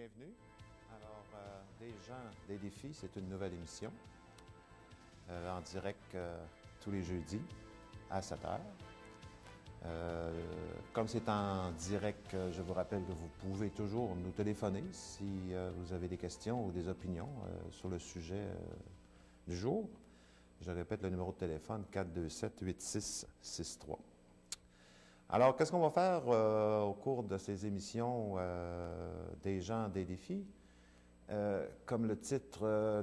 bienvenue. Alors, des gens, des défis, c'est une nouvelle émission en direct tous les jeudis à 7 heures. Comme c'est en direct, je vous rappelle que vous pouvez toujours nous téléphoner si vous avez des questions ou des opinions sur le sujet du jour. Je répète le numéro de téléphone 427-8663. Alors, qu'est-ce qu'on va faire au cours de ces émissions des gens, des défis? Comme le titre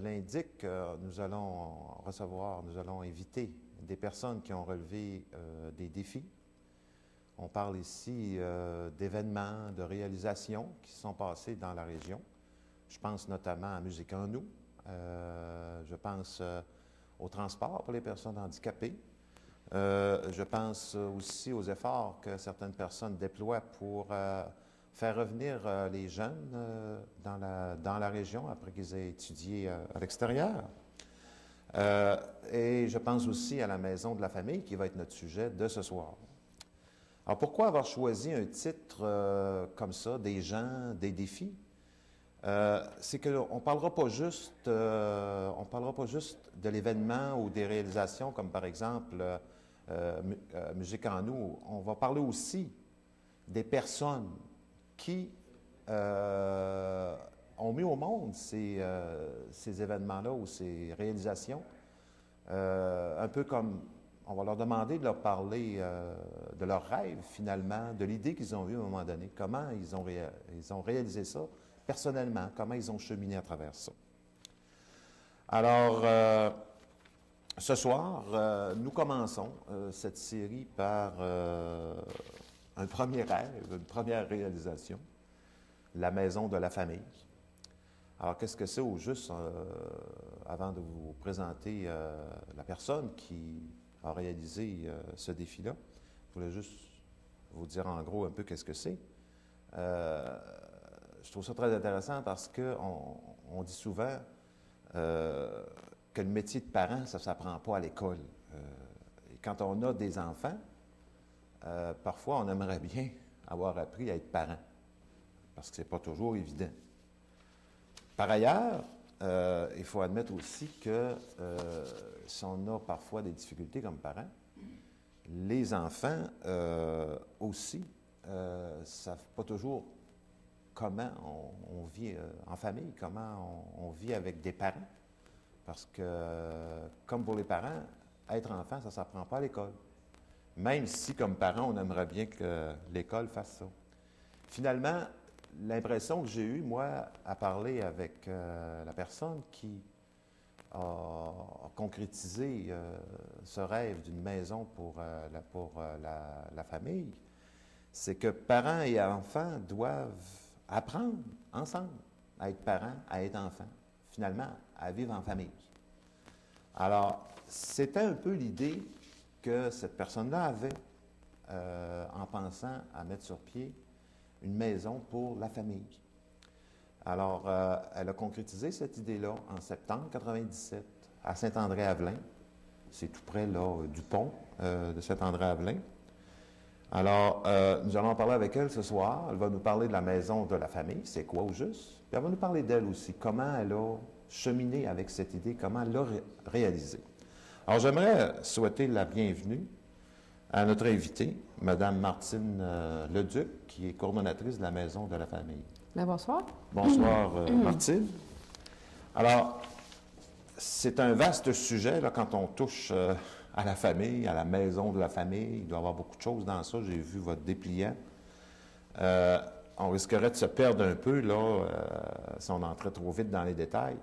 l'indique, nous allons inviter des personnes qui ont relevé des défis. On parle ici d'événements, de réalisations qui se sont passés dans la région. Je pense notamment à Musique en nous. Je pense au transport pour les personnes handicapées. Je pense aussi aux efforts que certaines personnes déploient pour faire revenir les jeunes dans la région après qu'ils aient étudié à l'extérieur. Et je pense aussi à la maison de la famille qui va être notre sujet de ce soir. Alors pourquoi avoir choisi un titre comme ça, des gens, des défis? C'est qu'on ne parlera pas juste de l'événement ou des réalisations comme par exemple Musique en nous. On va parler aussi des personnes qui ont mis au monde ces événements-là ou ces réalisations. Un peu comme on va leur demander de leur parler de leurs rêves finalement, de l'idée qu'ils ont eue à un moment donné, comment ils ont réalisé ça personnellement, comment ils ont cheminé à travers ça. Alors, ce soir, nous commençons cette série par un premier rêve, une première réalisation, la maison de la famille. Alors, qu'est-ce que c'est au juste, avant de vous présenter la personne qui a réalisé ce défi-là? Je voulais juste vous dire en gros un peu qu'est-ce que c'est. Je trouve ça très intéressant parce qu'on dit souvent que le métier de parent, ça ne s'apprend pas à l'école. Et quand on a des enfants, parfois on aimerait bien avoir appris à être parent, parce que ce n'est pas toujours évident. Par ailleurs, il faut admettre aussi que si on a parfois des difficultés comme parents, les enfants aussi ne savent pas toujours comment on vit en famille, comment on vit avec des parents. Parce que, comme pour les parents, être enfant, ça ne s'apprend pas à l'école. Même si, comme parents, on aimerait bien que l'école fasse ça. Finalement, l'impression que j'ai eue, moi, à parler avec la personne qui a concrétisé ce rêve d'une maison pour la famille, c'est que parents et enfants doivent apprendre ensemble à être parents, à être enfants. Finalement, à vivre en famille. Alors, c'était un peu l'idée que cette personne-là avait en pensant à mettre sur pied une maison pour la famille. Alors, elle a concrétisé cette idée-là en septembre 1997 à Saint-André-Avelin. C'est tout près là, du pont de Saint-André-Avelin. Alors, nous allons en parler avec elle ce soir. Elle va nous parler de la maison de la famille, c'est quoi au juste. Puis elle va nous parler d'elle aussi, comment elle a cheminé avec cette idée, comment elle l'a réalisée. Alors, j'aimerais souhaiter la bienvenue à notre invitée, Mme Martine Leduc, qui est coordonnatrice de la maison de la famille. Bien, bonsoir. Bonsoir, Martine. Alors, c'est un vaste sujet, là, quand on touche à la famille, à la maison de la famille. Il doit y avoir beaucoup de choses dans ça. J'ai vu votre dépliant. On risquerait de se perdre un peu, là, si on entrait trop vite dans les détails.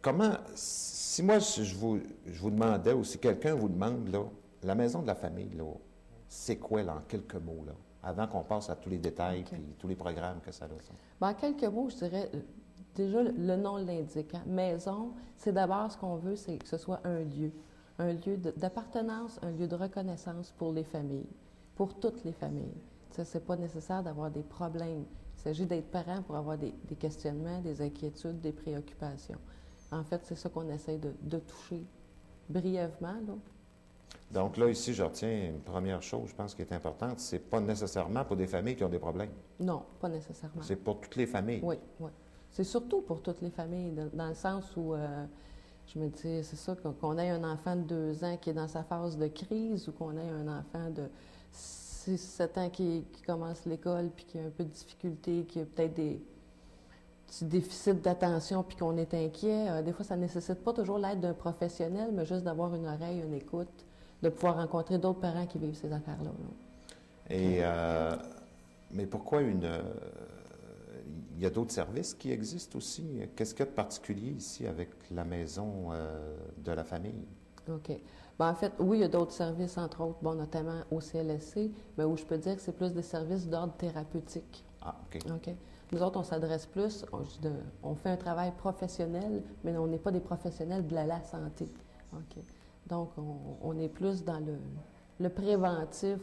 Comment, si moi, je vous demandais, ou si quelqu'un vous demande, là, la maison de la famille, là, c'est quoi, là, en quelques mots, là, avant qu'on passe à tous les détails et tous les programmes que ça a? Bien, en quelques mots, je dirais, déjà, le nom l'indique. Hein? Maison, c'est d'abord ce qu'on veut, c'est que ce soit un lieu d'appartenance, un lieu de reconnaissance pour les familles, pour toutes les familles. Ce n'est pas nécessaire d'avoir des problèmes. Il s'agit d'être parent pour avoir des questionnements, des inquiétudes, des préoccupations. En fait, c'est ça qu'on essaie de toucher brièvement, là. Donc là, ici, je retiens une première chose, je pense, qui est importante, c'est pas nécessairement pour des familles qui ont des problèmes. Non, pas nécessairement. C'est pour toutes les familles. Oui, oui. C'est surtout pour toutes les familles, dans le sens où je me dis, c'est ça, qu'on ait un enfant de 2 ans qui est dans sa phase de crise ou qu'on ait un enfant de 6-7 ans qui commence l'école puis qui a un peu de difficulté, qui a peut-être des petits déficits d'attention puis qu'on est inquiet. Des fois, ça ne nécessite pas toujours l'aide d'un professionnel, mais juste d'avoir une oreille, une écoute, de pouvoir rencontrer d'autres parents qui vivent ces affaires-là. Là. Et, mais pourquoi il y a d'autres services qui existent aussi? Qu'est-ce qu'il y a de particulier ici avec la maison de la famille? OK. Bien, en fait, oui, il y a d'autres services, entre autres, bon, notamment au CLSC, mais où je peux dire que c'est plus des services d'ordre thérapeutique. Ah, OK. OK. Nous autres, on s'adresse plus, on fait un travail professionnel, mais on n'est pas des professionnels de la santé. OK. Donc, on est plus dans le préventif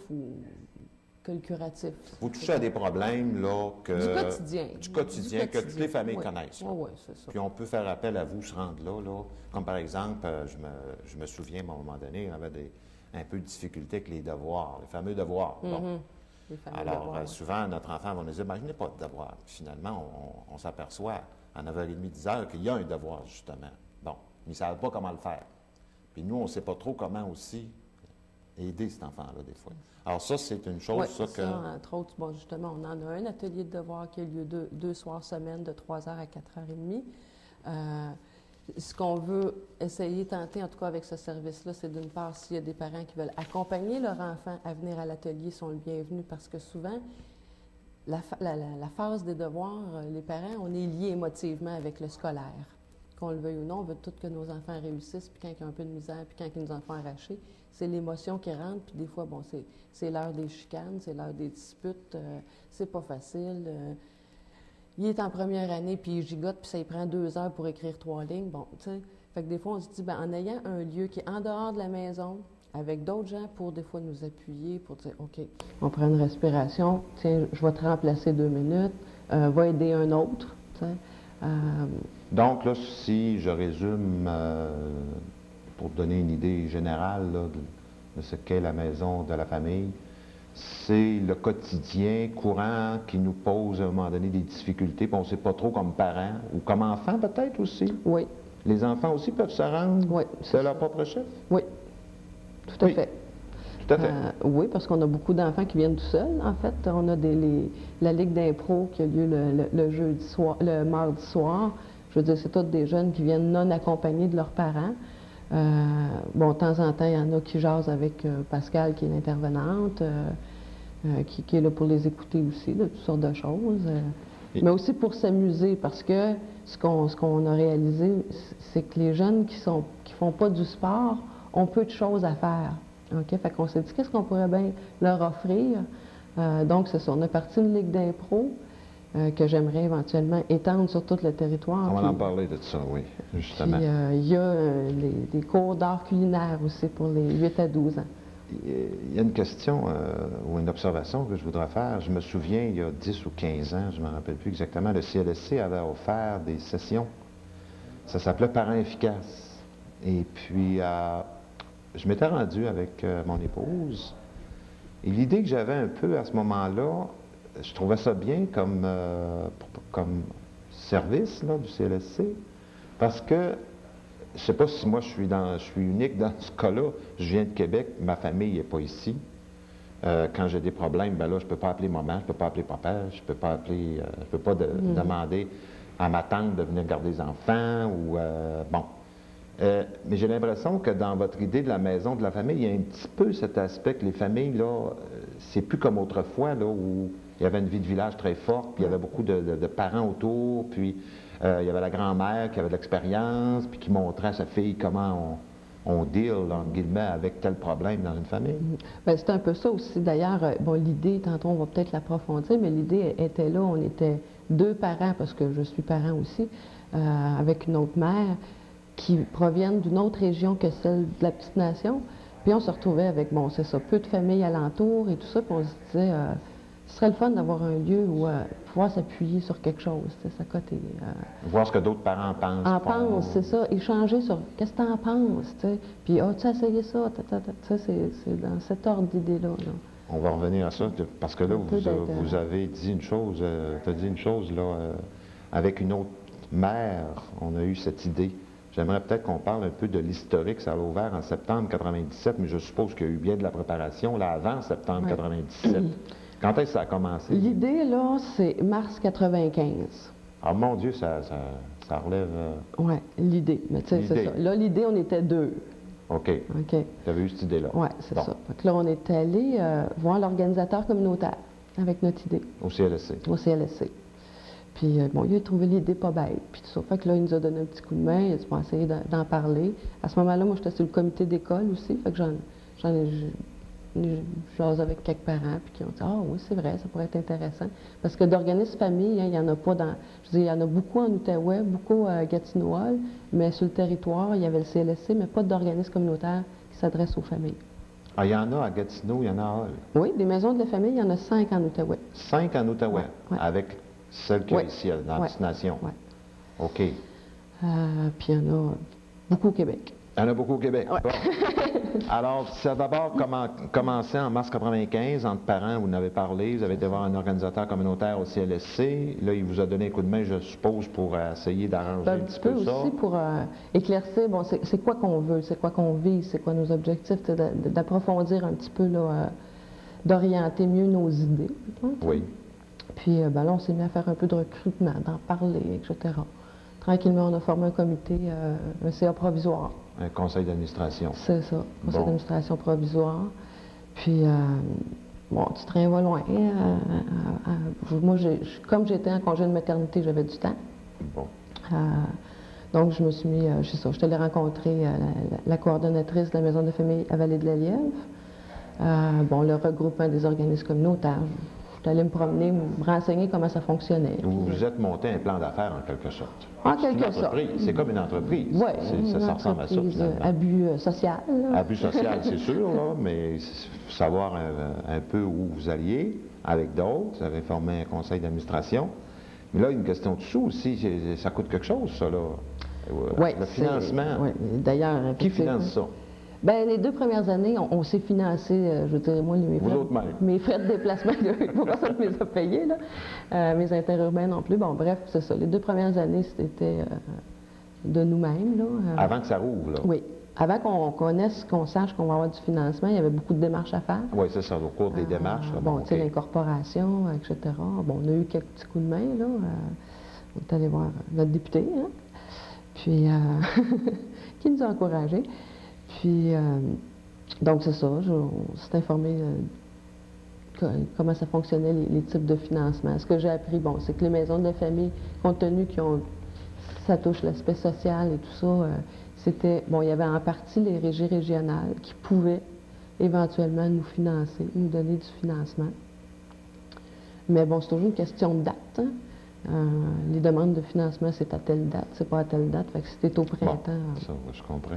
que le curatif. Vous touchez à des problèmes là, du quotidien. Du quotidien que toutes les familles oui. connaissent. Oui, oui, c'est ça. Puis on peut faire appel à vous, se rendre là. Comme par exemple, je me souviens, à un moment donné, on avait un peu de difficulté avec les devoirs, les fameux devoirs. Bon. Alors, souvent, notre enfant va nous dire, ben, je n'ai pas de devoir. Puis finalement, on s'aperçoit à 9h30, 10h qu'il y a un devoir, justement. Bon, mais ils ne savent pas comment le faire. Puis nous, on ne sait pas trop comment aussi aider cet enfant-là, des fois. Alors ça, c'est une chose, oui, ça, que... ça, entre autres, bon, justement, on en a un atelier de devoir qui a lieu deux soirs semaine de 3h à 4h30. Ce qu'on veut essayer, tenter, en tout cas avec ce service-là, c'est d'une part, s'il y a des parents qui veulent accompagner leur enfant à venir à l'atelier, sont le bienvenu parce que souvent, la phase des devoirs, les parents, on est liés émotivement avec le scolaire. Qu'on le veuille ou non, on veut tout que nos enfants réussissent, puis quand il y a un peu de misère, puis quand ils nous en font arracher, c'est l'émotion qui rentre, puis des fois, bon, c'est l'heure des chicanes, c'est l'heure des disputes, c'est pas facile. Il est en première année, puis il gigote, puis ça lui prend 2 heures pour écrire 3 lignes. Bon, tu sais, fait que des fois, on se dit, bien, en ayant un lieu qui est en dehors de la maison, avec d'autres gens pour des fois nous appuyer, pour dire, OK, on prend une respiration, tiens, je vais te remplacer 2 minutes, va aider un autre, tu sais. Donc, là, si je résume, pour donner une idée générale là, de ce qu'est la maison de la famille, c'est le quotidien courant qui nous pose à un moment donné des difficultés, puis on ne sait pas trop comme parents, ou comme enfants peut-être aussi. Oui. Les enfants aussi peuvent se rendre de leur propre chef? Oui, tout à fait. Tout à fait. Oui, parce qu'on a beaucoup d'enfants qui viennent tout seuls. En fait, on a la Ligue d'impro qui a lieu le jeudi soir, le mardi soir. Je veux dire, c'est tous des jeunes qui viennent non accompagnés de leurs parents. Bon, de temps en temps, il y en a qui jasent avec Pascal, qui est l'intervenante, qui est là pour les écouter aussi, de toutes sortes de choses. Mais aussi pour s'amuser, parce que ce qu'on a réalisé, c'est que les jeunes qui font pas du sport ont peu de choses à faire. OK? Fait qu'on s'est dit, qu'est-ce qu'on pourrait bien leur offrir? Donc, c'est ça. On a parti une ligue d'impro que j'aimerais éventuellement étendre sur tout le territoire. On va en parler de ça, oui, justement. Puis, il y a des cours d'art culinaire aussi pour les 8 à 12 ans. Il y a une question ou une observation que je voudrais faire. Je me souviens, il y a 10 ou 15 ans, je ne me rappelle plus exactement, le CLSC avait offert des sessions. Ça s'appelait Parents efficaces. Et puis, je m'étais rendu avec mon épouse. Et l'idée que j'avais un peu à ce moment-là, je trouvais ça bien comme service là, du CLSC, parce que je ne sais pas si moi je suis unique dans ce cas-là. Je viens de Québec, ma famille n'est pas ici. Quand j'ai des problèmes, ben là, je ne peux pas appeler maman, je ne peux pas appeler papa, je ne peux pas appeler, je peux pas demander à ma tante de venir garder les enfants ou bon. Mais j'ai l'impression que dans votre idée de la maison de la famille, il y a un petit peu cet aspect que les familles, là, c'est plus comme autrefois, là, où il y avait une vie de village très forte, puis il y avait beaucoup de parents autour, puis il y avait la grand-mère qui avait de l'expérience, puis qui montrait à sa fille comment on deal, entre guillemets, avec tel problème dans une famille. Bien, c'est un peu ça aussi. D'ailleurs, bon, l'idée, tantôt on va peut-être l'approfondir, mais l'idée était là, on était 2 parents, parce que je suis parent aussi, avec une autre mère, qui proviennent d'une autre région que celle de la petite nation. Puis on se retrouvait avec, bon, c'est ça, peu de familles alentour et tout ça, puis on se disait, ce serait le fun d'avoir un lieu où pouvoir s'appuyer sur quelque chose, ça côté. Voir ce que d'autres parents pensent. En pensent, c'est ça. Échanger sur qu'est-ce que tu en penses, tu sais. Puis, tu as essayé ça, ça, c'est dans cet ordre d'idée-là. Là. On va revenir à ça, parce que là, vous avez dit une chose, tu as dit une chose, là, avec une autre mère, on a eu cette idée. J'aimerais peut-être qu'on parle un peu de l'historique. Ça a ouvert en septembre 97, mais je suppose qu'il y a eu bien de la préparation, là, avant septembre 97. Quand est-ce que ça a commencé? L'idée, là, c'est mars 95. Ah, mon Dieu, ça relève... Oui, l'idée. Mais tu sais, c'est ça. Là, l'idée, on était deux. OK. Tu avais eu cette idée-là. Oui, c'est ça. Donc là, on est allé voir l'organisateur communautaire avec notre idée. Au CLSC. Au CLSC. Puis, bon, il a trouvé l'idée pas bête, puis tout ça. Fait que là, il nous a donné un petit coup de main, il a dit, bon, essayer d'en parler. À ce moment-là, moi, j'étais sur le comité d'école aussi, fait que j'en ai jasé avec quelques parents, puis qui ont dit, ah oui, c'est vrai, ça pourrait être intéressant. Parce que d'organismes famille, hein, il n'y en a pas dans... Je veux dire, il y en a beaucoup en Outaouais, beaucoup à Gatineau-Hall, mais sur le territoire, il y avait le CLSC, mais pas d'organisme communautaire qui s'adresse aux familles. Ah, il y en a à Gatineau, il y en a à Hall. Oui, des maisons de la famille, il y en a 5 en Outaouais. 5 en Outaouais, avec celle qu'il y a ici, dans la destination. Oui. OK. Puis il y en a beaucoup au Québec. Il y en a beaucoup au Québec. Ouais. Bon. Alors, ça a d'abord commencé en mars 95, entre parents, vous en avez parlé, vous avez été voir un organisateur communautaire au CLSC. Là, il vous a donné un coup de main, je suppose, pour essayer d'arranger un petit peu ça. aussi pour éclaircir, bon, c'est quoi qu'on veut, c'est quoi qu'on vise, c'est quoi nos objectifs, d'approfondir un petit peu, là, d'orienter mieux nos idées. Oui. Puis ben là, on s'est mis à faire un peu de recrutement, d'en parler, etc. Tranquillement, on a formé un comité, un CA provisoire. Un conseil d'administration. C'est ça, conseil d'administration provisoire. Puis, bon, tu train va loin. Moi, comme j'étais en congé de maternité, j'avais du temps. Bon. Donc, je me suis mis, je suis allée rencontrer la coordonnatrice de la maison de famille à Vallée de la Lièvre. Bon, le regroupement des organismes communautaires. Je suis allée me promener, me renseigner comment ça fonctionnait. Vous vous êtes monté un plan d'affaires en quelque sorte. En quelque sorte. C'est comme une entreprise. Oui, ça ressemble à ça, finalement. Abus social. Là. Abus social, c'est sûr, là, mais savoir un peu où vous alliez avec d'autres. Vous avez formé un conseil d'administration. Mais là, une question de sous aussi, ça coûte quelque chose, ça, là. Oui, le financement. Oui, d'ailleurs. Qui finance ça? Bien, les 2 premières années, on s'est financé, je veux dire, moi, mes frais de déplacement, il n'y a pas personne qui me les a payés, là. Mes interurbains non plus. Bon, bref, c'est ça. Les 2 premières années, c'était de nous-mêmes, là. Avant que ça rouvre, là? Oui. Avant qu'on connaisse, qu'on sache qu'on va avoir du financement, il y avait beaucoup de démarches à faire. Oui, c'est ça, au cours des démarches. Là, bon, tu sais, l'incorporation, etc. Bon, on a eu quelques petits coups de main, là. On est allé voir notre député, hein. Puis, qui nous a encouragés. Puis, donc c'est ça, on s'est informé comment ça fonctionnait, les types de financement. Ce que j'ai appris, bon, c'est que les maisons de la famille, compte tenu ça touche l'aspect social et tout ça, c'était, bon, il y avait en partie les régies régionales qui pouvaient éventuellement nous financer, nous donner du financement. Mais bon, c'est toujours une question de date, hein. Les demandes de financement, c'est à telle date, c'est pas à telle date, fait que c'était au printemps. Bon, ça, je comprends.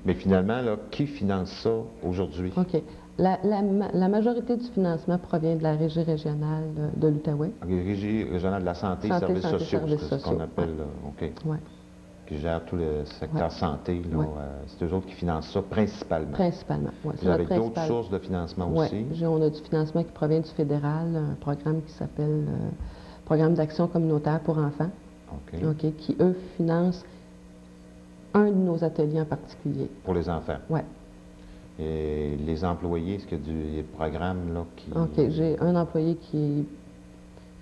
Mais finalement, là, qui finance ça aujourd'hui? OK. La majorité du financement provient de la Régie régionale de l'Outaouais. La Régie régionale de la santé, services sociaux, c'est ce qu'on appelle, OK. Oui. Qui gère tout le secteur santé, là. C'est eux autres qui financent ça principalement. Principalement, oui. Vous avez d'autres sources de financement aussi? Oui, on a du financement qui provient du fédéral, un programme qui s'appelle Programme d'action communautaire pour enfants. OK. Qui, eux, financent un de nos ateliers en particulier. Pour les enfants? Oui. Et les employés, est-ce qu'il y a des programmes là, qui... OK. J'ai un employé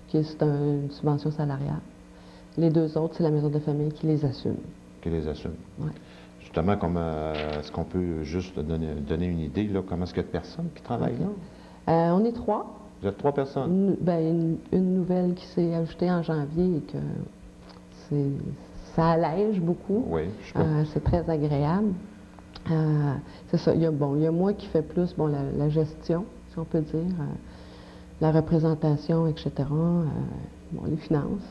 c'est une subvention salariale. Les 2 autres, c'est la maison de famille qui les assume. Qui les assume. Oui. Justement, est-ce qu'on peut juste donner une idée, là, comment est-ce qu'il y a de personnes qui travaillent là? On est 3. Vous êtes 3 personnes? Une nouvelle qui s'est ajoutée en janvier et que ça allège beaucoup. Oui, c'est très agréable. C'est ça. Il y a moi qui fais plus la gestion, si on peut dire, la représentation, etc. Les finances,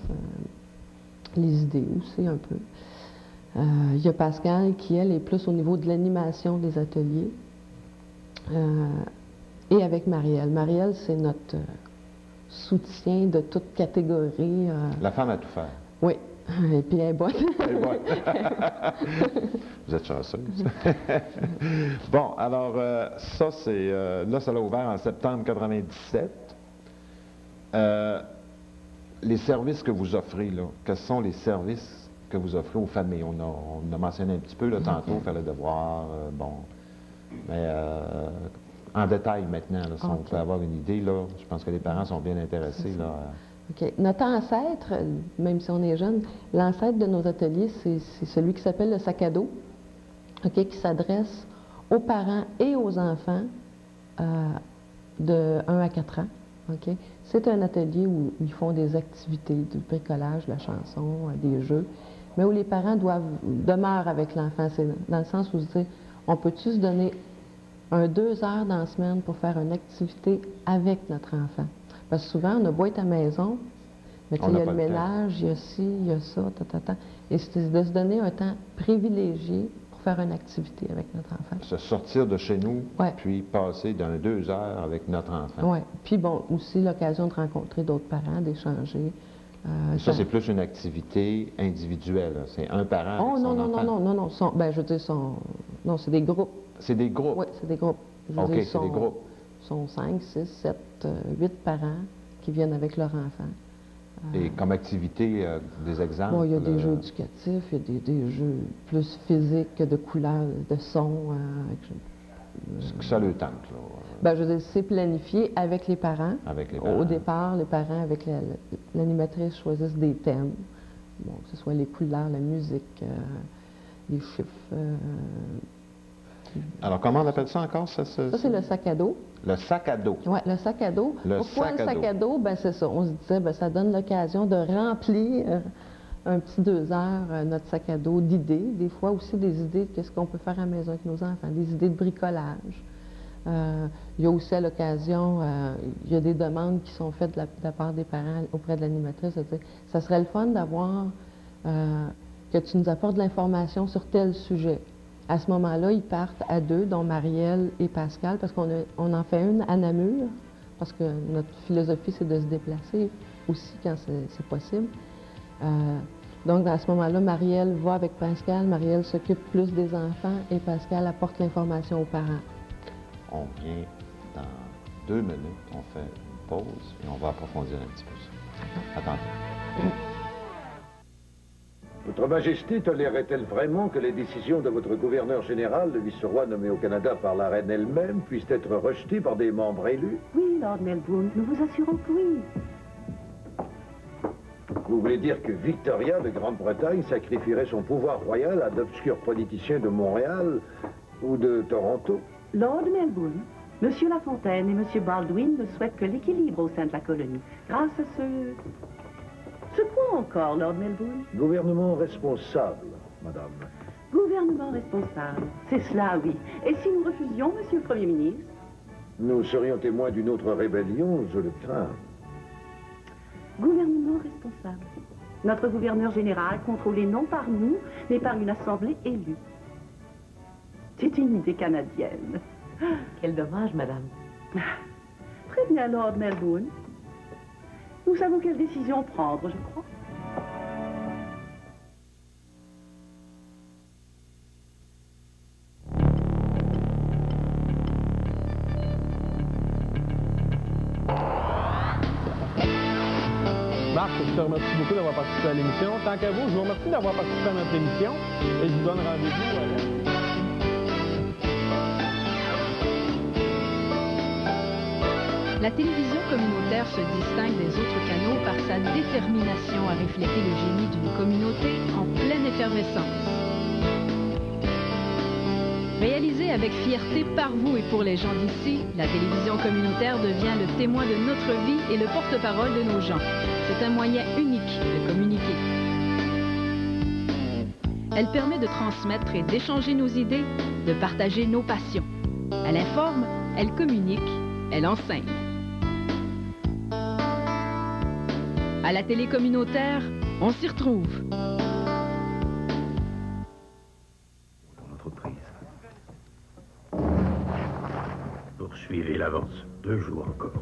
les idées aussi un peu. Il y a Pascal qui, elle, est plus au niveau de l'animation des ateliers. Et avec Marielle. Marielle, c'est notre soutien de toute catégorie. La femme à tout faire. Oui. Et puis elle est bonne. Elle est bonne. Vous êtes chanceuse. Bon, alors, ça, c'est... là, ça l'a ouvert en septembre 97. Les services que vous offrez, là, quels sont les services que vous offrez aux familles? On a mentionné un petit peu, là, tantôt, faire le devoir, bon. Mais en détail maintenant, là, si on peut avoir une idée, là, je pense que les parents sont bien intéressés, là. OK. Notre ancêtre, même si on est jeune, l'ancêtre de nos ateliers, c'est celui qui s'appelle le sac à dos, OK, qui s'adresse aux parents et aux enfants de 1 à 4 ans. OK? C'est un atelier où ils font des activités, du bricolage, de la chanson, des jeux, mais où les parents demeurent avec l'enfant. C'est dans le sens où on peut-tu se donner 2 heures dans la semaine pour faire une activité avec notre enfant? Parce que souvent, on a beau être à la maison, mais il y a le ménage, il y a ci, il y a ça, Et c'est de se donner un temps privilégié pour faire une activité avec notre enfant. Se sortir de chez nous, puis passer dans 2 heures avec notre enfant. Oui. Puis bon, aussi l'occasion de rencontrer d'autres parents, d'échanger. Ça, c'est plus une activité individuelle. C'est un parent avec son enfant. Non. Ben, je veux dire, non, c'est des groupes. C'est des groupes? Oui, c'est des groupes. OK, c'est des groupes. Sont 5, 6, 7, 8 parents qui viennent avec leur enfant. Et comme activité, des exemples? Bon, il y a des jeux éducatifs, il y a des jeux plus physiques, de couleurs, de sons. Ça le tente, là. Ben, je veux dire, c'est planifié avec les parents. Avec les parents. Au départ, les parents, avec l'animatrice, choisissent des thèmes. Bon, que ce soit les couleurs, la musique, les chiffres. Alors, comment on appelle ça encore? Ça c'est le sac à dos. Le sac à dos. Oui, le sac à dos. Pourquoi le sac à dos? Ben, c'est ça. On se disait, ben, ça donne l'occasion de remplir un petit 2 heures notre sac à dos d'idées. Des fois aussi des idées de qu'est-ce qu'on peut faire à la maison avec nos enfants, des idées de bricolage. Il y a aussi à l'occasion, il y a des demandes qui sont faites de la part des parents auprès de l'animatrice. Ça serait le fun d'avoir que tu nous apportes de l'information sur tel sujet. À ce moment-là, ils partent à 2, dont Marielle et Pascal, parce qu'on en fait une à Namur, parce que notre philosophie, c'est de se déplacer aussi quand c'est possible. Donc, à ce moment-là, Marielle va avec Pascal, Marielle s'occupe plus des enfants et Pascal apporte l'information aux parents. On vient dans 2 minutes, on fait une pause et on va approfondir un petit peu ça. Attendez. Votre Majesté tolérerait-elle vraiment que les décisions de votre gouverneur général, le vice-roi nommé au Canada par la reine elle-même, puissent être rejetées par des membres élus? Oui, Lord Melbourne, nous vous assurons que oui. Vous voulez dire que Victoria de Grande-Bretagne sacrifierait son pouvoir royal à d'obscurs politiciens de Montréal ou de Toronto? Lord Melbourne, Monsieur Lafontaine et Monsieur Baldwin ne souhaitent que l'équilibre au sein de la colonie. Grâce à ce quoi encore, Lord Melbourne? Gouvernement responsable, madame. Gouvernement responsable, c'est cela, oui. Et si nous refusions, Monsieur le Premier ministre? Nous serions témoins d'une autre rébellion, je le crains. Gouvernement responsable. Notre gouverneur général, contrôlé non par nous, mais par une assemblée élue. C'est une idée canadienne. Quel dommage, madame. Très bien, Lord Melbourne. Nous savons quelle décision prendre, je crois. Marc, je te remercie beaucoup d'avoir participé à l'émission. Tant qu'à vous, je vous remercie d'avoir participé à notre émission et je vous donne rendez-vous. La télévision communautaire se distingue des autres canaux par sa détermination à refléter le génie d'une communauté en pleine effervescence. Réalisée avec fierté par vous et pour les gens d'ici, la télévision communautaire devient le témoin de notre vie et le porte-parole de nos gens. C'est un moyen unique de communiquer. Elle permet de transmettre et d'échanger nos idées, de partager nos passions. Elle informe, elle communique, elle enseigne. À la télé communautaire, on s'y retrouve. Pour l'entreprise. Pour Poursuivez l'avance. 2 jours encore.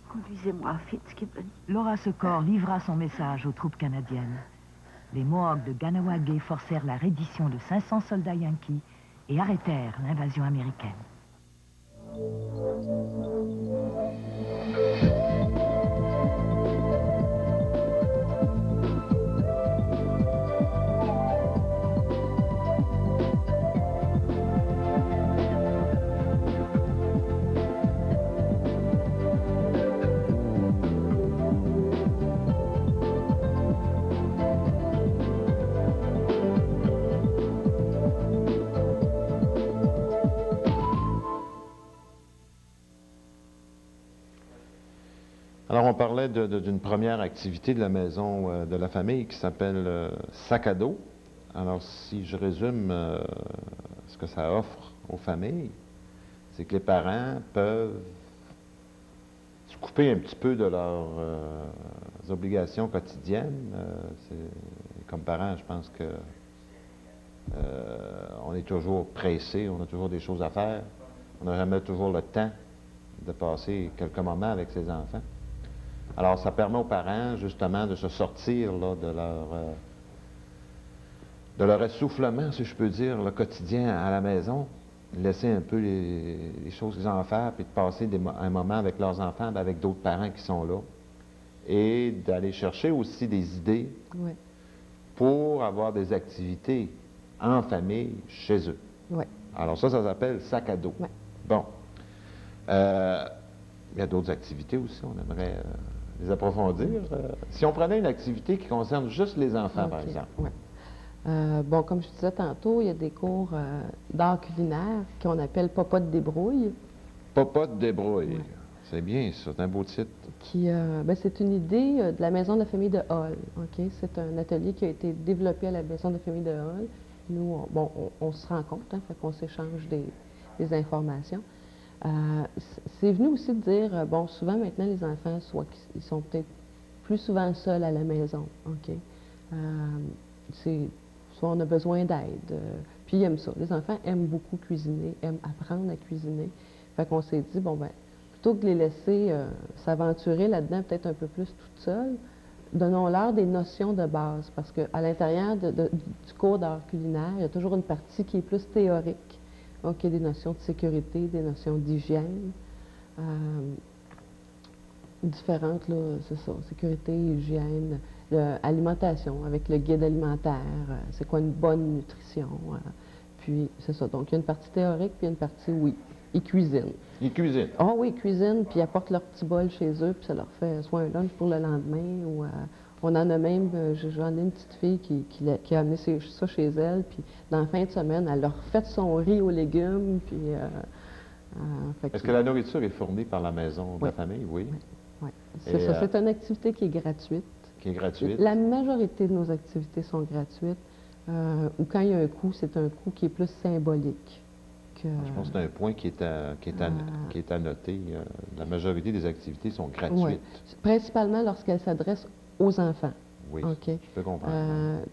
Conduisez-moi, Fitzgibbon. Laura Secor livra son message aux troupes canadiennes. Les Mohawks de Ganawagé forcèrent la reddition de 500 soldats yankees et arrêtèrent l'invasion américaine. Alors, on parlait d'une première activité de la maison de la famille qui s'appelle Sac à dos. Alors, si je résume ce que ça offre aux familles, c'est que les parents peuvent se couper un petit peu de leurs obligations quotidiennes. Comme parents, je pense que on est toujours pressé, on a toujours des choses à faire. On n'a jamais toujours le temps de passer quelques moments avec ses enfants. Alors, ça permet aux parents, justement, de se sortir là, de leur essoufflement, si je peux dire, le quotidien à la maison, laisser un peu les choses qu'ils ont à faire, puis de passer un moment avec leurs enfants, avec d'autres parents qui sont là, et d'aller chercher aussi des idées pour avoir des activités en famille, chez eux. Alors ça s'appelle sac à dos. Bon. Il y a d'autres activités aussi, on aimerait les approfondir. Si on prenait une activité qui concerne juste les enfants, par exemple. Bon, comme je disais tantôt, il y a des cours d'art culinaire qu'on appelle Popote débrouille. Popote débrouille. C'est bien, ça, c'est un beau titre. C'est une idée de la Maison de la famille de Hall. C'est un atelier qui a été développé à la Maison de la famille de Hall. Nous, on se rencontre, fait qu'on s'échange des informations. C'est venu aussi de dire, souvent maintenant les enfants, ils sont peut-être plus souvent seuls à la maison, soit on a besoin d'aide, puis ils aiment ça. Les enfants aiment beaucoup cuisiner, aiment apprendre à cuisiner. Fait qu'on s'est dit, plutôt que de les laisser s'aventurer là-dedans peut-être un peu plus toutes seules, donnons-leur des notions de base, parce qu'à l'intérieur du cours d'art culinaire, il y a toujours une partie qui est plus théorique. Donc, il y a des notions de sécurité, des notions d'hygiène, différentes, là, c'est ça, sécurité, hygiène, alimentation, avec le guide alimentaire, c'est quoi une bonne nutrition, puis c'est ça. Donc, il y a une partie théorique, puis une partie, ils cuisinent. Ils cuisinent? Ah oui, ils cuisinent, puis ils apportent leur petit bol chez eux, puis ça leur fait soit un lunch pour le lendemain, ou on en a même, j'en ai une petite fille qui a amené ça chez elle, puis dans la fin de semaine, elle leur fait son riz aux légumes, puis... Est-ce que la nourriture est fournie par la maison de la famille? Oui. C'est ça, c'est une activité qui est gratuite. Qui est gratuite? La majorité de nos activités sont gratuites, ou quand il y a un coût, c'est un coût qui est plus symbolique. Je pense que c'est un point qui est à noter. La majorité des activités sont gratuites. Principalement lorsqu'elles s'adressent aux enfants. Oui, je peux comprendre.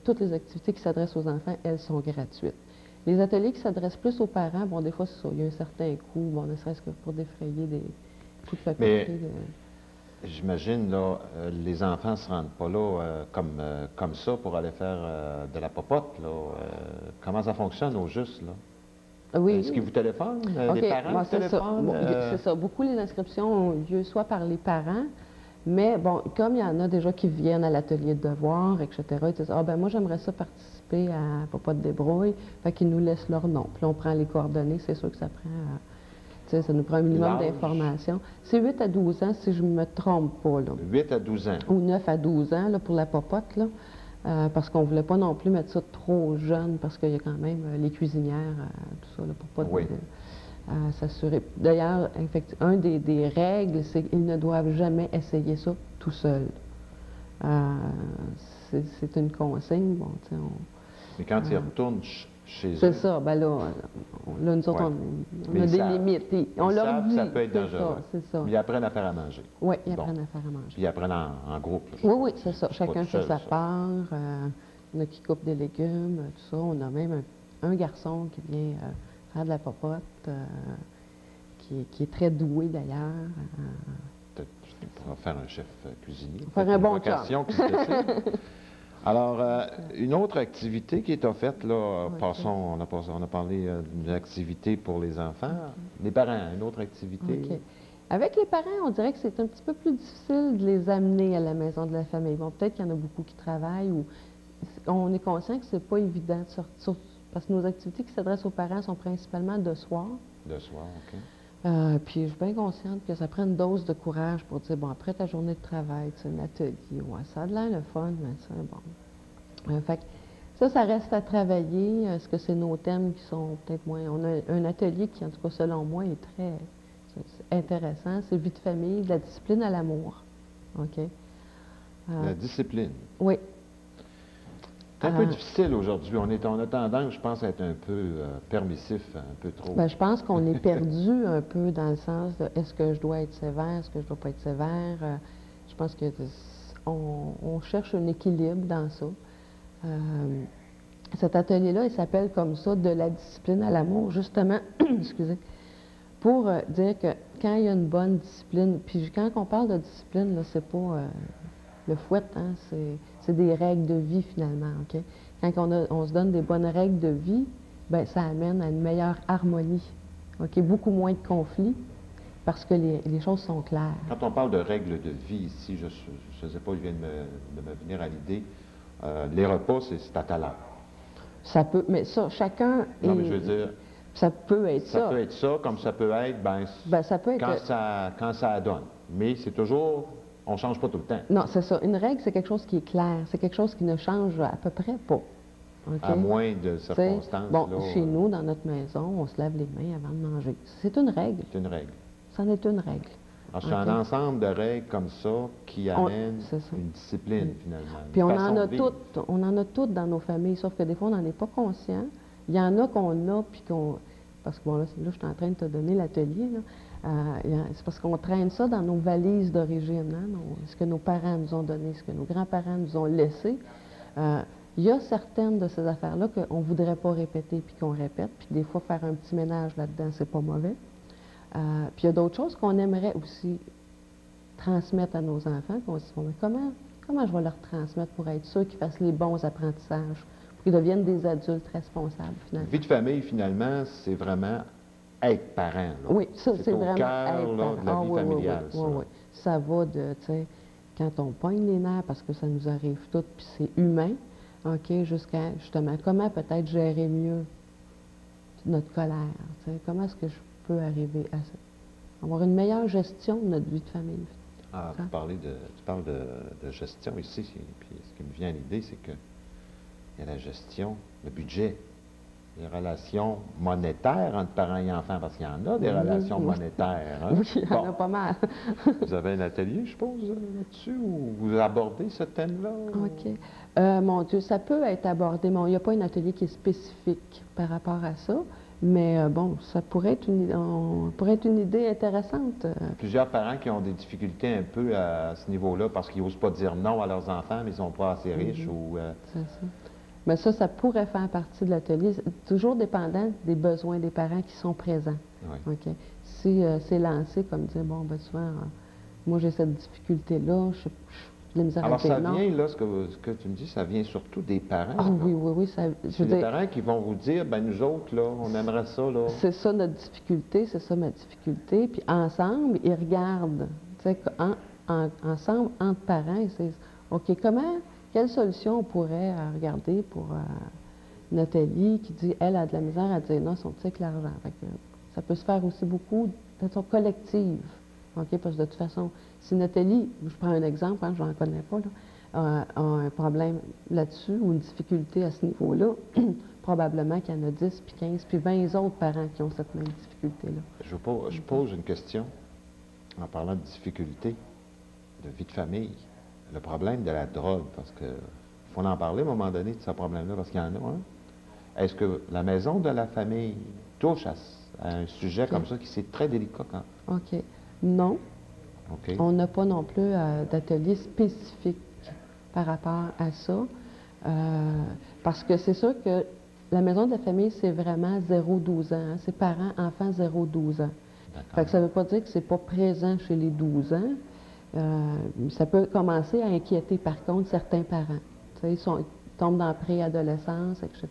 Toutes les activités qui s'adressent aux enfants, elles sont gratuites. Les ateliers qui s'adressent plus aux parents, des fois, c'est ça, il y a un certain coût, ne serait-ce que pour défrayer des coûts de papier. J'imagine, là, les enfants ne se rendent pas là comme ça pour aller faire de la popote, là. Comment ça fonctionne au juste, là? Oui. Est-ce qu'ils vous téléphonent? Les parents vous téléphonent? C'est ça. Beaucoup les inscriptions ont lieu soit par les parents, mais comme il y en a déjà qui viennent à l'atelier de devoir, etc., ils disent, moi j'aimerais ça participer à Popote débrouille, fait qu'ils nous laissent leur nom. Puis on prend les coordonnées, c'est sûr que ça prend, ça nous prend un minimum d'informations. C'est 8 à 12 ans, si je ne me trompe pas, là. 8 à 12 ans? Ou 9 à 12 ans, là, pour la popote, là. Parce qu'on ne voulait pas non plus mettre ça trop jeune, parce qu'il y a quand même les cuisinières, tout ça, là, pour pas s'assurer. D'ailleurs, un des règles, c'est qu'ils ne doivent jamais essayer ça tout seul. C'est une consigne. Mais quand ils retournent chez eux. C'est ça. Ben là, nous autres, Ouais. on Mais a ils des savent. limites. Ils on leur savent que dit. ça peut être c'est dangereux. ça, c'est ça. Mais ils apprennent à faire à manger. Oui, ils Bon. apprennent à faire à manger. Puis ils apprennent en groupe. Oui, oui, c'est ça. C'est Chacun pas tout fait seul, sa ça. part. Il y en a qui coupent des légumes, tout ça. On a même un garçon qui vient faire de la popote, qui est très doué d'ailleurs. Peut-être qu'on va faire un chef cuisinier. Faire Peut-être un une bon vocation qui se dessine. Alors, une autre activité qui est offerte, là, passons, on a parlé d'une activité pour les enfants. Les parents, une autre activité. OK. Avec les parents, on dirait que c'est un petit peu plus difficile de les amener à la maison de la famille. Bon, peut-être qu'il y en a beaucoup qui travaillent ou on est conscient que c'est pas évident de sortir, parce que nos activités qui s'adressent aux parents sont principalement de soir. De soir, OK. Puis je suis bien consciente que ça prend une dose de courage pour dire, bon, après ta journée de travail, tu sais, un atelier, ouais, ça a de l'air le fun, mais ça, bon. Fait que ça reste à travailler. Est-ce que c'est nos thèmes qui sont peut-être moins... On a un atelier qui, en tout cas, selon moi, est très intéressant. C'est vie de famille, de la discipline à l'amour. OK? La discipline. Oui. C'est un peu difficile aujourd'hui. On a tendance, je pense, à être un peu permissif, un peu trop. Bien, je pense qu'on est perdu un peu dans le sens de est-ce que je dois être sévère, est-ce que je ne dois pas être sévère. Je pense qu'on cherche un équilibre dans ça. Cet atelier-là, il s'appelle comme ça, de la discipline à l'amour, justement, excusez, pour dire que quand il y a une bonne discipline, puis quand on parle de discipline, là, c'est pas le fouet, hein, c'est des règles de vie finalement, OK? Quand on se donne des bonnes règles de vie, bien, ça amène à une meilleure harmonie, OK? Beaucoup moins de conflits, parce que les choses sont claires. Quand on parle de règles de vie ici, je ne sais pas, il vient de me venir à l'idée, les repas, c'est à ta l'heure. Ça peut, mais ça, chacun Non, mais je veux dire... Ça peut être ça. Ça peut être ça, comme ça peut être, ça peut être quand ça donne. Mais c'est toujours... On ne change pas tout le temps. Non, c'est ça. Une règle, c'est quelque chose qui est clair. C'est quelque chose qui ne change à peu près pas. Okay? À moins de circonstances. Bon, là, chez nous, dans notre maison, on se lave les mains avant de manger. C'est une règle. C'est une règle. C'en est une règle. Alors, c'est un ensemble de règles comme ça qui amènent une discipline, finalement. Puis on en a toutes dans nos familles, sauf que des fois, on n'en est pas conscient. Il y en a qu'on a, puis qu'on... Parce que bon, là, je suis en train de te donner l'atelier, là. C'est parce qu'on traîne ça dans nos valises d'origine, hein, ce que nos parents nous ont donné, ce que nos grands-parents nous ont laissé. Il y a certaines de ces affaires-là qu'on ne voudrait pas répéter puis qu'on répète, puis des fois faire un petit ménage là-dedans, c'est pas mauvais. Puis il y a d'autres choses qu'on aimerait aussi transmettre à nos enfants, qu'on se dit, bon, mais comment je vais leur transmettre pour être sûr qu'ils fassent les bons apprentissages, pour qu'ils deviennent des adultes responsables, finalement. Vie de famille, finalement, c'est vraiment être parent. Là. Oui, ça, c'est vraiment cœur, être là, de la vie familiale. Oui. Ça va de, tu sais, quand on pogne les nerfs, parce que ça nous arrive tout, puis c'est humain, OK, jusqu'à, justement, comment peut-être gérer mieux notre colère, tu sais, comment est-ce que je peux arriver à ça? Avoir une meilleure gestion de notre vie de famille. Ah, tu parles de gestion ici, puis ce qui me vient à l'idée, c'est qu'il y a la gestion, le budget. Les relations monétaires entre parents et enfants, parce qu'il y en a des relations monétaires. Hein? Oui, il y en a pas mal. Vous avez un atelier, je suppose, là-dessus, où vous abordez ce thème-là? OK. Mon Dieu, ça peut être abordé, mais il n'y a pas un atelier qui est spécifique par rapport à ça, mais bon, ça pourrait être une idée intéressante. Plusieurs parents qui ont des difficultés un peu à ce niveau-là, parce qu'ils n'osent pas dire non à leurs enfants, mais ils ne sont pas assez riches. C'est ça. Mais ça pourrait faire partie de l'atelier, toujours dépendant des besoins des parents qui sont présents. Oui. Okay. Si c'est lancé comme dire, bon, ben souvent, moi j'ai cette difficulté-là, je de la misère alors, à dire ça non. vient, là, ce que tu me dis, ça vient surtout des parents. Ah oui. C'est des parents qui vont vous dire, ben nous autres, là, on aimerait ça, là. C'est ça notre difficulté, c'est ça ma difficulté. Puis ensemble, ils regardent, tu sais, ensemble, entre parents, ils disent, OK, quelle solution on pourrait regarder pour Nathalie qui dit, elle a de la misère à dire non, son petit avec l'argent. Ça peut se faire aussi beaucoup de façon collective. OK? Parce que de toute façon, si Nathalie, je prends un exemple, hein, je n'en connais pas, là, a un problème là-dessus ou une difficulté à ce niveau-là, probablement qu'il y en a 10, puis 15, puis 20 autres parents qui ont cette même difficulté-là. Je pose une question en parlant de difficulté, de vie de famille. Le problème de la drogue, parce qu'il faut en parler à un moment donné de ce problème-là, parce qu'il y en a un. Est-ce que la maison de la famille touche à un sujet comme ça, qui c'est très délicat quand OK. Non. OK. On n'a pas non plus d'atelier spécifique par rapport à ça. Parce que c'est sûr que la maison de la famille, c'est vraiment 0-12 ans. Hein. C'est parents, enfants 0-12 ans. Fait que ça ne veut pas dire que c'est pas présent chez les 12 ans. Ça peut commencer à inquiéter, par contre, certains parents. Tu sais, ils tombent dans la préadolescence, etc.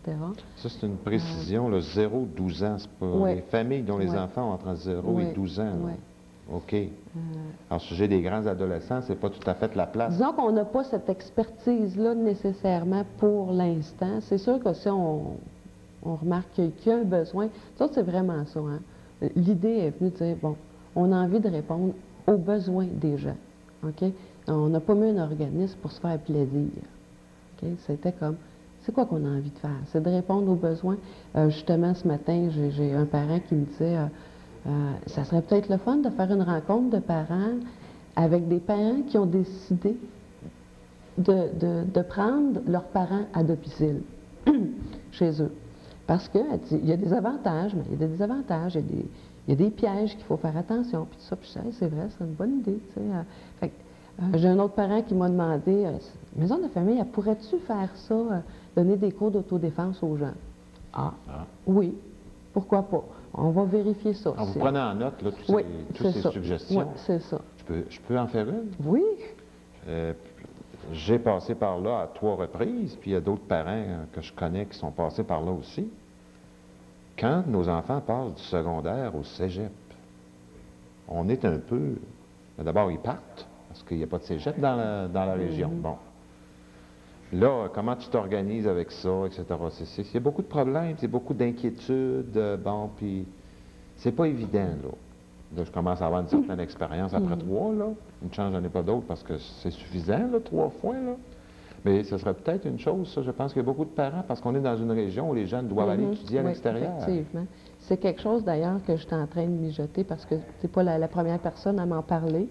Ça, c'est une précision, le 0-12 ans. C'est pas les familles dont les enfants ont entre 0 et 12 ans. Là. OK. Alors, sujet des grands adolescents, c'est pas tout à fait la place. Disons qu'on n'a pas cette expertise-là nécessairement pour l'instant. C'est sûr que si on remarque qu'il y a un besoin, ça, c'est vraiment ça. Hein? L'idée est venue de dire, bon, on a envie de répondre aux besoins des gens. OK? On n'a pas mis un organisme pour se faire plaisir. OK? C'était comme, c'est quoi qu'on a envie de faire? C'est de répondre aux besoins. Justement, ce matin, j'ai un parent qui me disait, ça serait peut-être le fun de faire une rencontre de parents avec des parents qui ont décidé de prendre leurs parents à domicile chez eux. Parce qu'il y a des avantages, mais il y a des désavantages, il y a des pièges qu'il faut faire attention, puis tout ça, puis c'est vrai, c'est une bonne idée, tu sais. J'ai un autre parent qui m'a demandé, maison de famille, pourrais-tu faire ça, donner des cours d'autodéfense aux gens? Oui, pourquoi pas? On va vérifier ça. Vous prenez en note là, toutes ces suggestions. Oui, c'est ça. Je peux en faire une? Oui. J'ai passé par là à 3 reprises, puis il y a d'autres parents que je connais qui sont passés par là aussi. Quand nos enfants passent du secondaire au cégep, on est un peu... D'abord, ils partent, parce qu'il n'y a pas de cégep dans la région. Bon. Là, comment tu t'organises avec ça, etc. Il y a beaucoup de problèmes, c'est beaucoup d'inquiétudes, bon, puis c'est pas évident, là. Là, je commence à avoir une certaine expérience après 3, là. Une chance, j'en ai pas d'autres parce que c'est suffisant, là, 3 fois, là. Mais ce serait peut-être une chose, ça, je pense qu'il y a beaucoup de parents, parce qu'on est dans une région où les jeunes doivent aller étudier à l'extérieur. Effectivement. C'est quelque chose, d'ailleurs, que je suis en train de mijoter parce que c'est pas la première personne à m'en parler.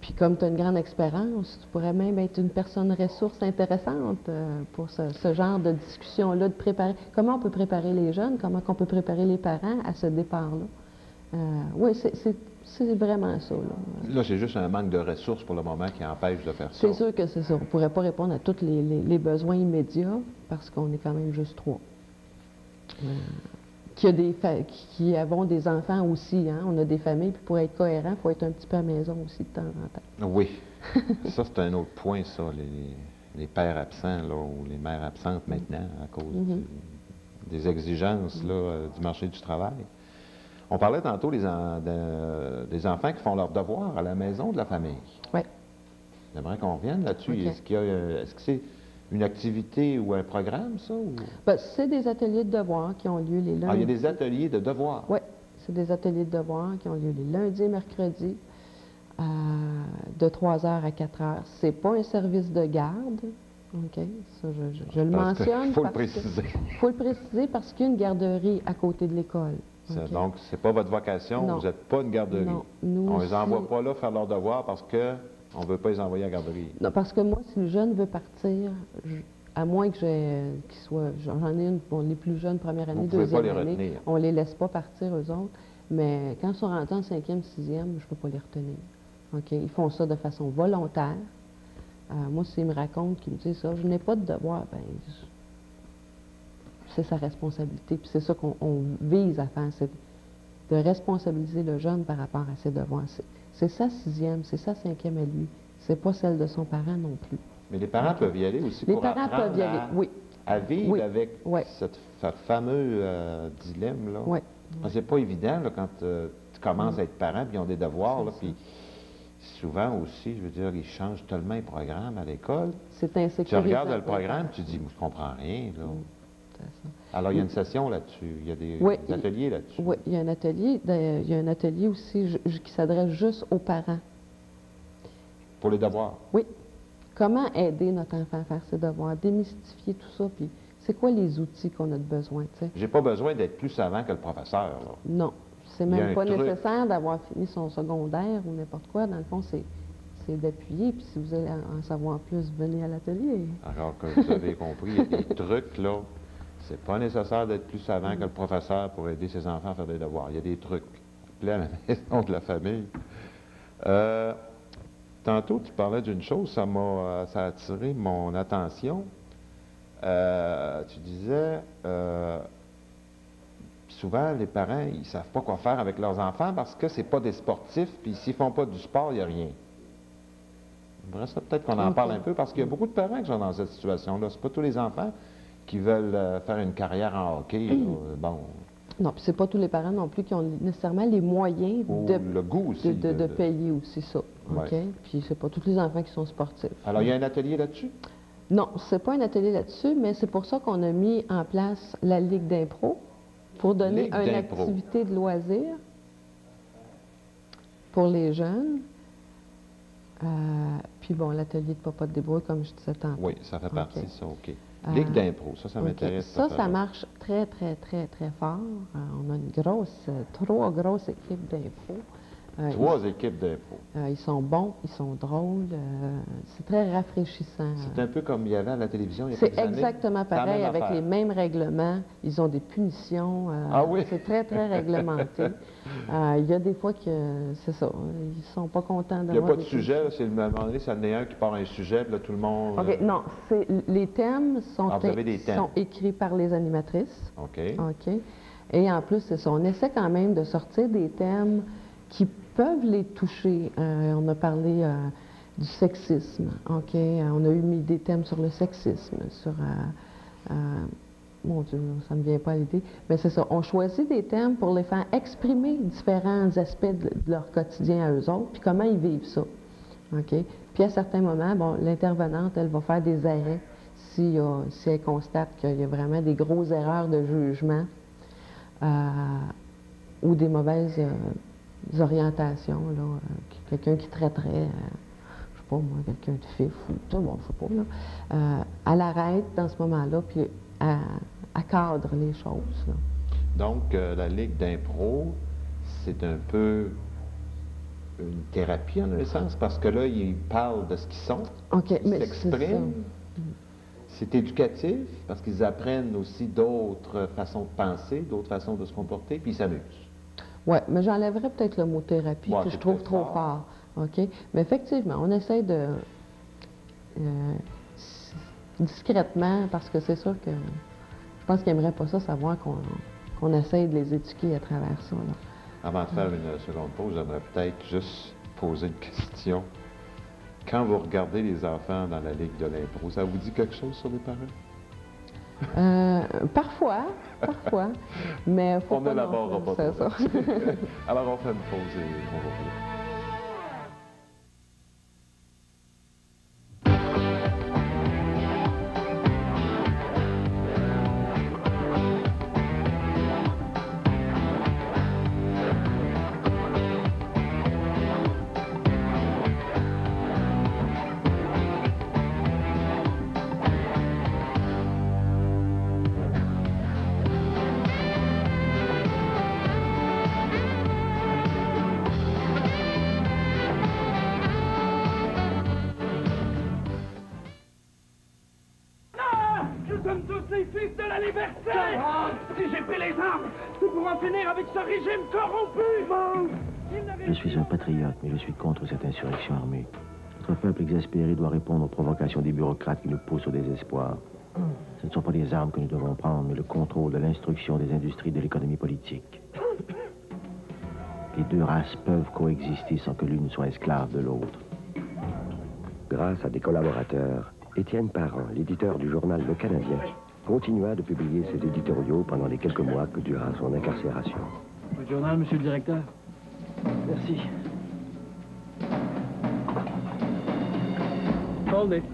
Puis comme tu as une grande expérience, tu pourrais même être une personne ressource intéressante pour ce genre de discussion-là, de préparer. Comment on peut préparer les jeunes, comment on peut préparer les parents à ce départ-là. Oui, c'est vraiment ça. Là, c'est juste un manque de ressources pour le moment qui empêche de faire ça. C'est sûr que c'est ça. On ne pourrait pas répondre à tous les besoins immédiats parce qu'on est quand même juste 3. Qui avons des enfants aussi. Hein? On a des familles, puis pour être cohérent, il faut être un petit peu à la maison aussi de temps en temps. Oui. Ça, c'est un autre point, ça, les pères absents, là, ou les mères absentes maintenant, à cause des exigences là, du marché du travail. On parlait tantôt des enfants qui font leurs devoirs à la maison de la famille. Oui. J'aimerais qu'on revienne là-dessus. Okay. Est-ce que c'est une activité ou un programme, ça? Ou... Ben, c'est des ateliers de devoirs qui ont lieu les lundis. Ah, il y a des ateliers de devoirs? Oui, c'est des ateliers de devoirs qui ont lieu les lundis et mercredis de 3h à 4h. C'est pas un service de garde. OK? Ça, je le mentionne. Il faut le préciser. Il faut le préciser parce qu'il y a une garderie à côté de l'école. Okay. Donc, c'est pas votre vocation, non. Vous n'êtes pas une garderie. Non, nous, on les envoie pas là faire leurs devoirs parce qu'on ne veut pas les envoyer à la garderie. Non, parce que moi, si le jeune veut partir, à moins que qu'il soit... J'en ai une pour les plus jeunes, première année, deuxième année. On les laisse pas partir, eux autres. Mais quand ils sont rentrés en 5e, 6e, je peux pas les retenir. OK? Ils font ça de façon volontaire. Moi, s'ils me racontent, qu'ils me disent ça, je n'ai pas de devoir, ben c'est sa responsabilité. Puis c'est ça qu'on vise à faire, c'est de responsabiliser le jeune par rapport à ses devoirs. C'est sa 6e, c'est sa 5e à lui. C'est pas celle de son parent non plus. Mais les parents peuvent y aller aussi pour apprendre peuvent y aller. À vivre avec ce fameux dilemme-là. Oui. C'est pas évident là, quand tu commences à être parent, puis ils ont des devoirs, là, puis souvent aussi, je veux dire, ils changent tellement les programmes à l'école. C'est insécurisant. Tu regardes le programme, tu dis, je comprends rien, là. Alors, il y a une session là-dessus, il y a des ateliers là-dessus. Oui, il y a un atelier. Il y a un atelier aussi qui s'adresse juste aux parents. Pour les devoirs? Oui. Comment aider notre enfant à faire ses devoirs, démystifier tout ça, puis c'est quoi les outils qu'on a besoin, tu sais? J'ai pas besoin d'être plus savant que le professeur, là. Non. C'est même pas nécessaire d'avoir fini son secondaire ou n'importe quoi. Dans le fond, c'est d'appuyer. Puis si vous allez en savoir plus, venez à l'atelier. Alors que vous avez compris, il y a des trucs, là. C'est pas nécessaire d'être plus savant que le professeur pour aider ses enfants à faire des devoirs. Il y a des trucs. Appelez à la maison de la famille. Tantôt, tu parlais d'une chose, ça a attiré mon attention. Tu disais, souvent, les parents, ils ne savent pas quoi faire avec leurs enfants parce que c'est pas des sportifs, puis s'ils font pas du sport, il n'y a rien. J'aimerais ça peut-être qu'on en parle un peu, parce qu'il y a beaucoup de parents qui sont dans cette situation-là. C'est pas tous les enfants qui veulent faire une carrière en hockey. Bon. Non, puis c'est pas tous les parents non plus qui ont nécessairement les moyens le goût aussi, de payer aussi ça. Ouais. OK? Puis c'est pas tous les enfants qui sont sportifs. Alors, il y a un atelier là-dessus? Non, c'est pas un atelier là-dessus, mais c'est pour ça qu'on a mis en place la Ligue d'impro pour donner une activité de loisir pour les jeunes. Puis bon, l'atelier de Papa de débrouille, comme je disais tantôt. Oui, ça fait partie de ça, OK. Ligue d'impro, ça m'intéresse. Ça marche très, très, très, très fort. On a trois grosses équipes d'impro. Trois équipes d'impro. Ils sont bons, ils sont drôles. C'est très rafraîchissant. C'est un peu comme il y avait à la télévision il y a quelques années. C'est exactement pareil, avec les mêmes règlements. Ils ont des punitions. Ah oui? C'est très, très réglementé. Il y a des fois que, c'est ça, ils sont pas contents d'avoir... Il n'y a pas de sujet, c'est le moment donné, ça en est un qui part un sujet, puis là, tout le monde... OK, non, les thèmes sont écrits par les animatrices. OK. OK. Et en plus, c'est ça, on essaie quand même de sortir des thèmes qui peuvent les toucher. On a parlé du sexisme, OK? On a mis des thèmes sur le sexisme, sur... mon Dieu, ça ne me vient pas à l'idée. Mais c'est ça, on choisit des thèmes pour les faire exprimer différents aspects de leur quotidien à eux autres, puis comment ils vivent ça, OK? Puis à certains moments, bon, l'intervenante, elle va faire des arrêts si elle constate qu'il y a vraiment des grosses erreurs de jugement ou des mauvaises... orientations, là, quelqu'un qui traiterait, je sais pas moi, quelqu'un de fif ou tout, bon, je sais pas, là, elle arrête dans ce moment-là, puis elle cadre les choses, là. Donc, la Ligue d'impro, c'est un peu une thérapie en un sens, parce que là, ils parlent de ce qu'ils sont, ils s'expriment. C'est éducatif, parce qu'ils apprennent aussi d'autres façons de penser, d'autres façons de se comporter, puis ils s'amusent. Oui, mais j'enlèverais peut-être le mot thérapie, que je trouve trop fort. OK? Mais effectivement, on essaie de... discrètement, parce que c'est sûr que... Je pense qu'ils n'aimeraient pas ça, savoir qu'on essaie de les éduquer à travers ça, là. Avant de faire une seconde pause, j'aimerais peut-être juste poser une question. Quand vous regardez les enfants dans la Ligue de l'impro, ça vous dit quelque chose sur les parents? Parfois, mais faut on pas... On n'élaborera pas ça. Alors, on fait une pause et on va revenir. Je suis un patriote, mais je suis contre cette insurrection armée. Notre peuple exaspéré doit répondre aux provocations des bureaucrates qui nous poussent au désespoir. Ce ne sont pas les armes que nous devons prendre, mais le contrôle de l'instruction des industries de l'économie politique. Les deux races peuvent coexister sans que l'une soit esclave de l'autre. Grâce à des collaborateurs, Étienne Parent, l'éditeur du journal Le Canadien, continua de publier ses éditoriaux pendant les quelques mois que dura son incarcération. Votre journal, monsieur le directeur. Merci. Hold it.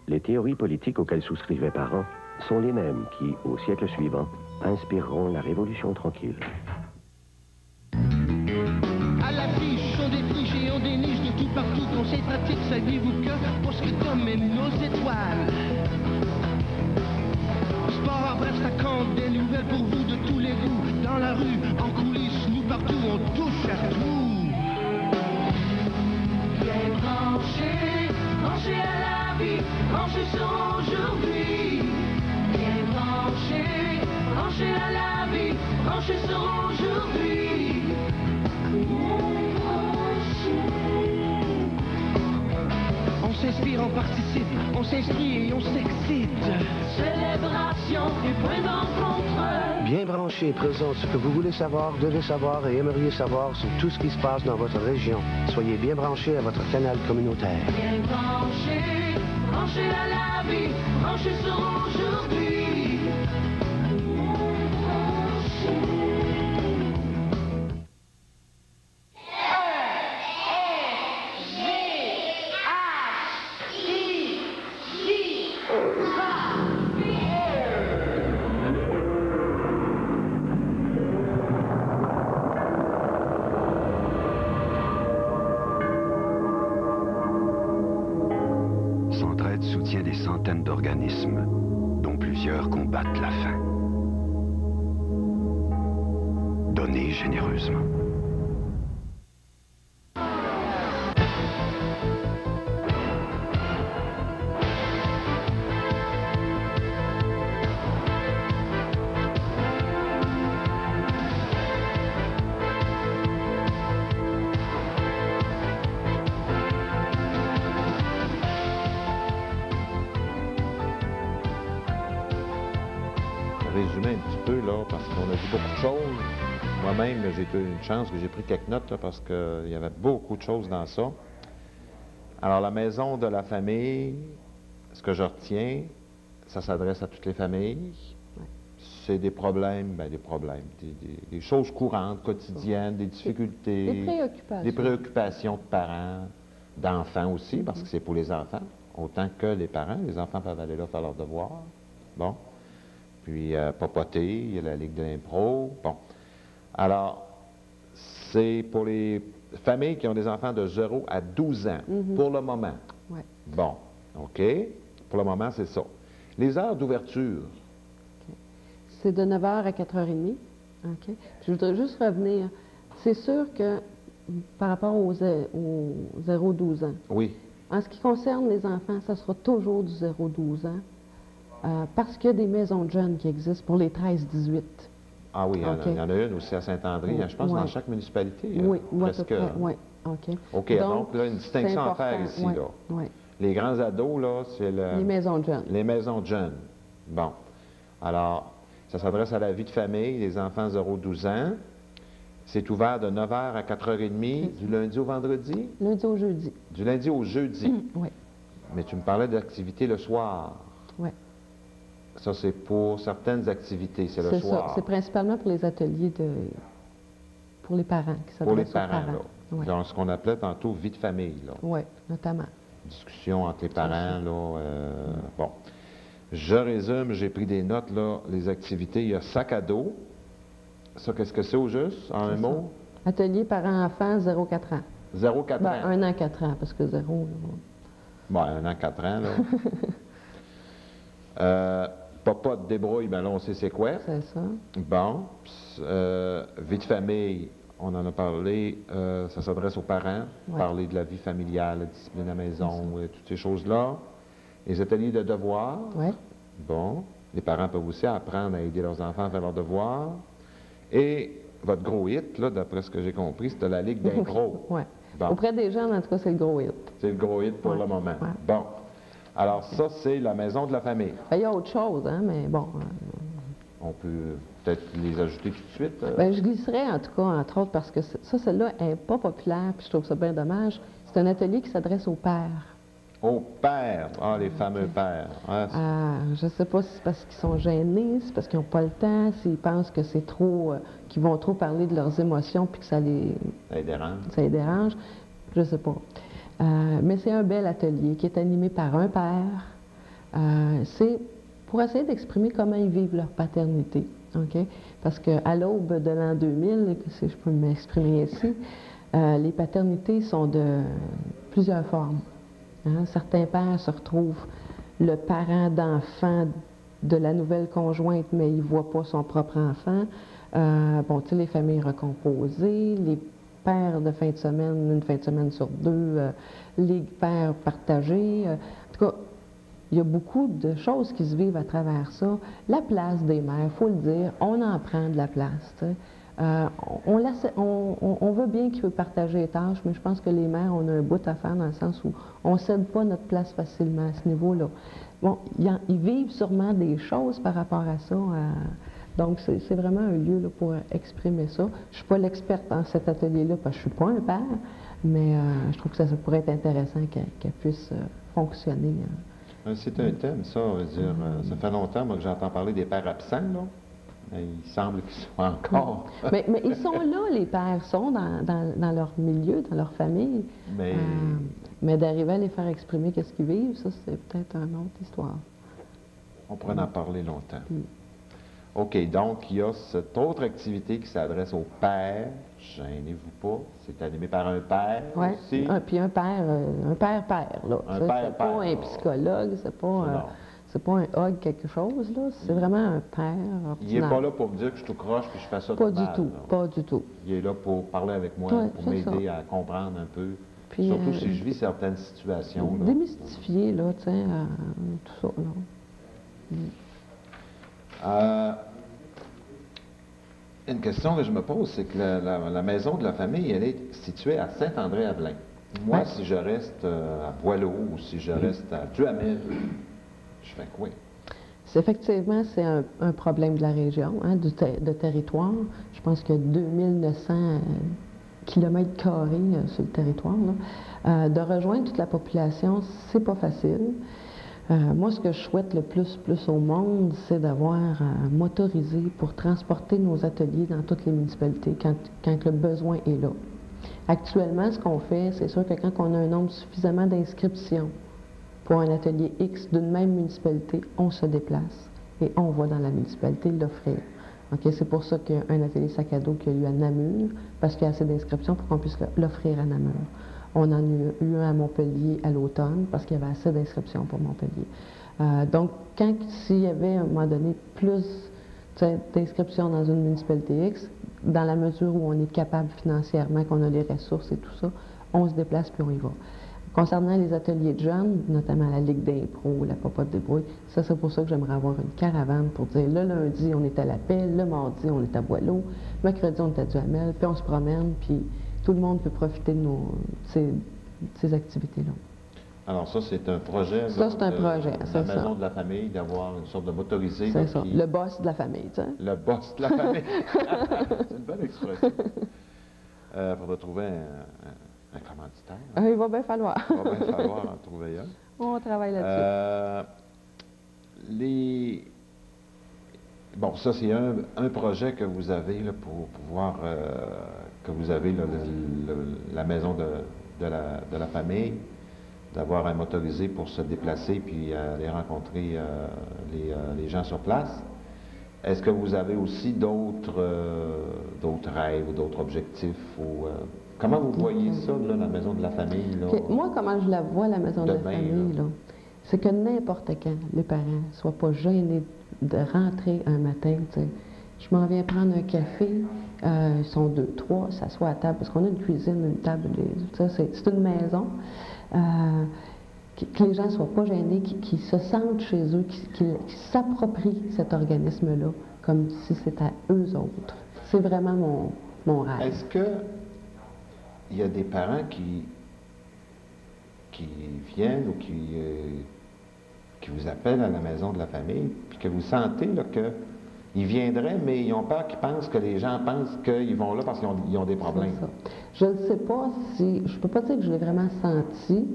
Les théories politiques auxquelles souscrivait Parent sont les mêmes qui, au siècle suivant, inspireront la Révolution tranquille. À l'affiche, on défriche et on déniche de tout partout. Conseil pratique, saviez-vous que pour ce que t'emmène nos étoiles, sport, bref, ça compte. Des nouvelles pour vous de tous les goûts. Dans la rue, en coulisses, nous partout, on touche à tout. Bien branché, branché à la vie, branché sur aujourd'hui. Bien branché, branché à la vie, branché sur aujourd'hui. Bien branché. On s'inspire, on participe, on s'inscrit et on s'excite. Célébration et point d'encontre. Bien branché présente ce que vous voulez savoir, devez savoir et aimeriez savoir sur tout ce qui se passe dans votre région. Soyez bien branché à votre canal communautaire. Bien branché, branché à la vie, branché sur aujourd'hui. Bien branché. Centraide soutient des centaines d'organismes, dont plusieurs combattent la faim. Donnez généreusement. Résumer un petit peu, là, parce qu'on a vu beaucoup de choses. Moi-même, j'ai eu une chance que j'ai pris quelques notes, là, parce qu'il y avait beaucoup de choses dans ça. Alors, la maison de la famille, ce que je retiens, ça s'adresse à toutes les familles. C'est des problèmes, des choses courantes, quotidiennes, des difficultés. Des préoccupations. Des préoccupations de parents, d'enfants aussi, parce que c'est pour les enfants, autant que les parents. Les enfants peuvent aller là faire leurs devoirs. Bon. Puis papoter, il y a la Ligue de l'impro. Bon. Alors, c'est pour les familles qui ont des enfants de 0 à 12 ans, pour le moment. Ouais. Bon, OK. Pour le moment, c'est ça. Les heures d'ouverture. Okay. C'est de 9h à 4h30. OK. Je voudrais juste revenir. C'est sûr que par rapport aux 0-12 ans, oui. En ce qui concerne les enfants, ça sera toujours du 0-12 ans. Parce qu'il y a des maisons de jeunes qui existent pour les 13-18. Ah oui, okay. Il y en a une aussi à Saint-André, je pense, dans chaque municipalité. Oui, presque. Oui, OK. OK, donc là, une distinction à faire ici. Oui, là. Oui. Les grands ados, là, c'est les maisons de jeunes. Les maisons de jeunes. Bon. Alors, ça s'adresse à la vie de famille, les enfants 0-12 ans. C'est ouvert de 9h à 4h30, du lundi au vendredi? Lundi au jeudi. Du lundi au jeudi? Oui. Mais tu me parlais d'activités le soir. Oui. Ça, c'est pour certaines activités, c'est le soir. C'est ça. C'est principalement pour les ateliers pour les parents qui s'adressent pour les parents, aux parents. là. Ouais. Dans ce qu'on appelait tantôt vie de famille, là. Oui, notamment. Discussion entre les parents, là. Bon. Je résume, j'ai pris des notes, là. Les activités, il y a sac à dos. Ça, qu'est-ce que c'est au juste, en un mot? Atelier parents-enfants, 0-4 ans. 0-4 ans? 1 an, 4 ans, parce que 0... Bon, 1 an, 4 ans, là. Papa de débrouille, ben là, on sait c'est quoi. C'est ça. Bon. Vie de famille, on en a parlé. Ça s'adresse aux parents. Ouais. Parler de la vie familiale, la discipline à la maison, toutes ces choses-là. Les ateliers de devoirs. Oui. Bon. Les parents peuvent aussi apprendre à aider leurs enfants à faire leurs devoirs. Et votre gros hit, là, d'après ce que j'ai compris, c'était la Ligue d'impro. Oui. Bon. Auprès des jeunes, en tout cas, c'est le gros hit. C'est le gros hit pour le moment. Ouais. Bon. Alors, ça, c'est la maison de la famille. Il y a autre chose, hein, mais bon. On peut peut-être les ajouter tout de suite. Bien, je glisserais, en tout cas, entre autres, parce que ça, celle-là n'est pas populaire, puis je trouve ça bien dommage. C'est un atelier qui s'adresse aux pères. Aux pères! Ah, les fameux pères. Ouais, je ne sais pas si c'est parce qu'ils sont gênés, si c'est parce qu'ils n'ont pas le temps, s'ils pensent que c'est trop... qu'ils vont trop parler de leurs émotions, puis que ça les dérange. Ça les dérange. Je ne sais pas. Mais c'est un bel atelier qui est animé par un père. C'est pour essayer d'exprimer comment ils vivent leur paternité. Okay? Parce qu'à l'aube de l'an 2000, si je peux m'exprimer ici, les paternités sont de plusieurs formes. Hein? Certains pères se retrouvent le parent d'enfants de la nouvelle conjointe, mais il ne voit pas son propre enfant. Bon, tu sais, les familles recomposées, les pères de fin de semaine, une fin de semaine sur deux, les pères partagés. En tout cas, il y a beaucoup de choses qui se vivent à travers ça. La place des mères, il faut le dire, on en prend de la place. Tu sais. On veut bien qu'ils partagent les tâches, mais je pense que les mères, on a un bout à faire dans le sens où on ne cède pas notre place facilement à ce niveau-là. Bon, ils vivent sûrement des choses par rapport à ça. Donc, c'est vraiment un lieu là, pour exprimer ça. Je ne suis pas l'experte dans cet atelier-là parce que je ne suis pas un père, mais je trouve que ça pourrait être intéressant qu'elle puisse fonctionner. C'est un thème, ça. On veut dire, ça fait longtemps moi, que j'entends parler des pères absents, là. Il semble qu'ils soient encore. mais ils sont là, les pères sont dans leur milieu, dans leur famille. Mais d'arriver à les faire exprimer qu'est-ce qu'ils vivent, ça, c'est peut-être une autre histoire. On pourrait en parler longtemps. OK, donc il y a cette autre activité qui s'adresse aux pères. Gênez-vous pas, c'est animé par un père aussi. Puis un père, là. Un père, c'est pas un psychologue, c'est pas un hug quelque chose, là. C'est vraiment un père ordinaire. Il n'est pas là pour me dire que je suis tout croche puis je fais ça pas du tout, pas du tout. Il est là pour parler avec moi, pour m'aider à comprendre un peu. Puis, surtout si je vis certaines situations. Là. Démystifier, là, tu sais, tout ça, là. Une question que je me pose, c'est que la maison de la famille, elle est située à Saint-André-Avelin. Moi, si je reste à Boileau ou si je reste à Duhamel, je fais quoi? Effectivement, c'est un problème de la région, hein, de territoire. Je pense qu'il y a 2900 kilomètres carrés sur le territoire. Là. De rejoindre toute la population, c'est pas facile. Moi, ce que je souhaite le plus au monde, c'est d'avoir motorisé pour transporter nos ateliers dans toutes les municipalités quand le besoin est là. Actuellement, ce qu'on fait, c'est sûr que quand on a un nombre suffisamment d'inscriptions pour un atelier X d'une même municipalité, on se déplace et on va dans la municipalité l'offrir. Okay, c'est pour ça qu'il y a un atelier sac à dos qui a lieu à Namur, parce qu'il y a assez d'inscriptions pour qu'on puisse l'offrir à Namur. On en a eu un à Montpellier à l'automne, parce qu'il y avait assez d'inscriptions pour Montpellier. Donc, s'il y avait à un moment donné plus d'inscriptions dans une municipalité X, dans la mesure où on est capable financièrement, qu'on a les ressources et tout ça, on se déplace puis on y va. Concernant les ateliers de jeunes, notamment la Ligue d'impro, la Popote débrouille, ça c'est pour ça que j'aimerais avoir une caravane pour dire le lundi on est à la Paix, le mardi on est à Boileau, mercredi on est à Duhamel, puis on se promène, puis tout le monde peut profiter de ces activités-là. Alors ça, c'est un projet. Ça, c'est un projet, c'est ça. La maison de la famille, d'avoir une sorte de motorisé. C'est ça, le boss de la famille, tu sais. Le boss de la famille. C'est une bonne expression. Il faudra trouver un commanditaire. Il va bien falloir. Il va bien falloir en trouver un. On travaille là-dessus. Bon, ça, c'est un projet que vous avez là, pour pouvoir... que vous avez là, la maison de la famille, d'avoir un motorisé pour se déplacer puis aller rencontrer les gens sur place. Est-ce que vous avez aussi d'autres rêves ou d'autres objectifs? Comment vous voyez ça, là, la maison de la famille? Là, moi, comment je la vois, la maison de la famille, là, c'est que n'importe quand, les parents ne soient pas gênés de rentrer un matin, tu sais. Je m'en viens prendre un café, ils sont 2, 3, s'assoient à table, parce qu'on a une cuisine, une table, c'est une maison. Que les gens ne soient pas gênés, qu'ils se sentent chez eux, qu'ils s'approprient cet organisme-là, comme si c'était à eux autres. C'est vraiment mon rêve. Est-ce qu'il y a des parents qui viennent ou qui vous appellent à la maison de la famille, puis que vous sentez là, qu'ils viendraient, mais ils ont peur qu'ils pensent que les gens pensent qu'ils vont là parce qu'ils ont des problèmes? Je ne sais pas si... Je ne peux pas dire que je l'ai vraiment senti,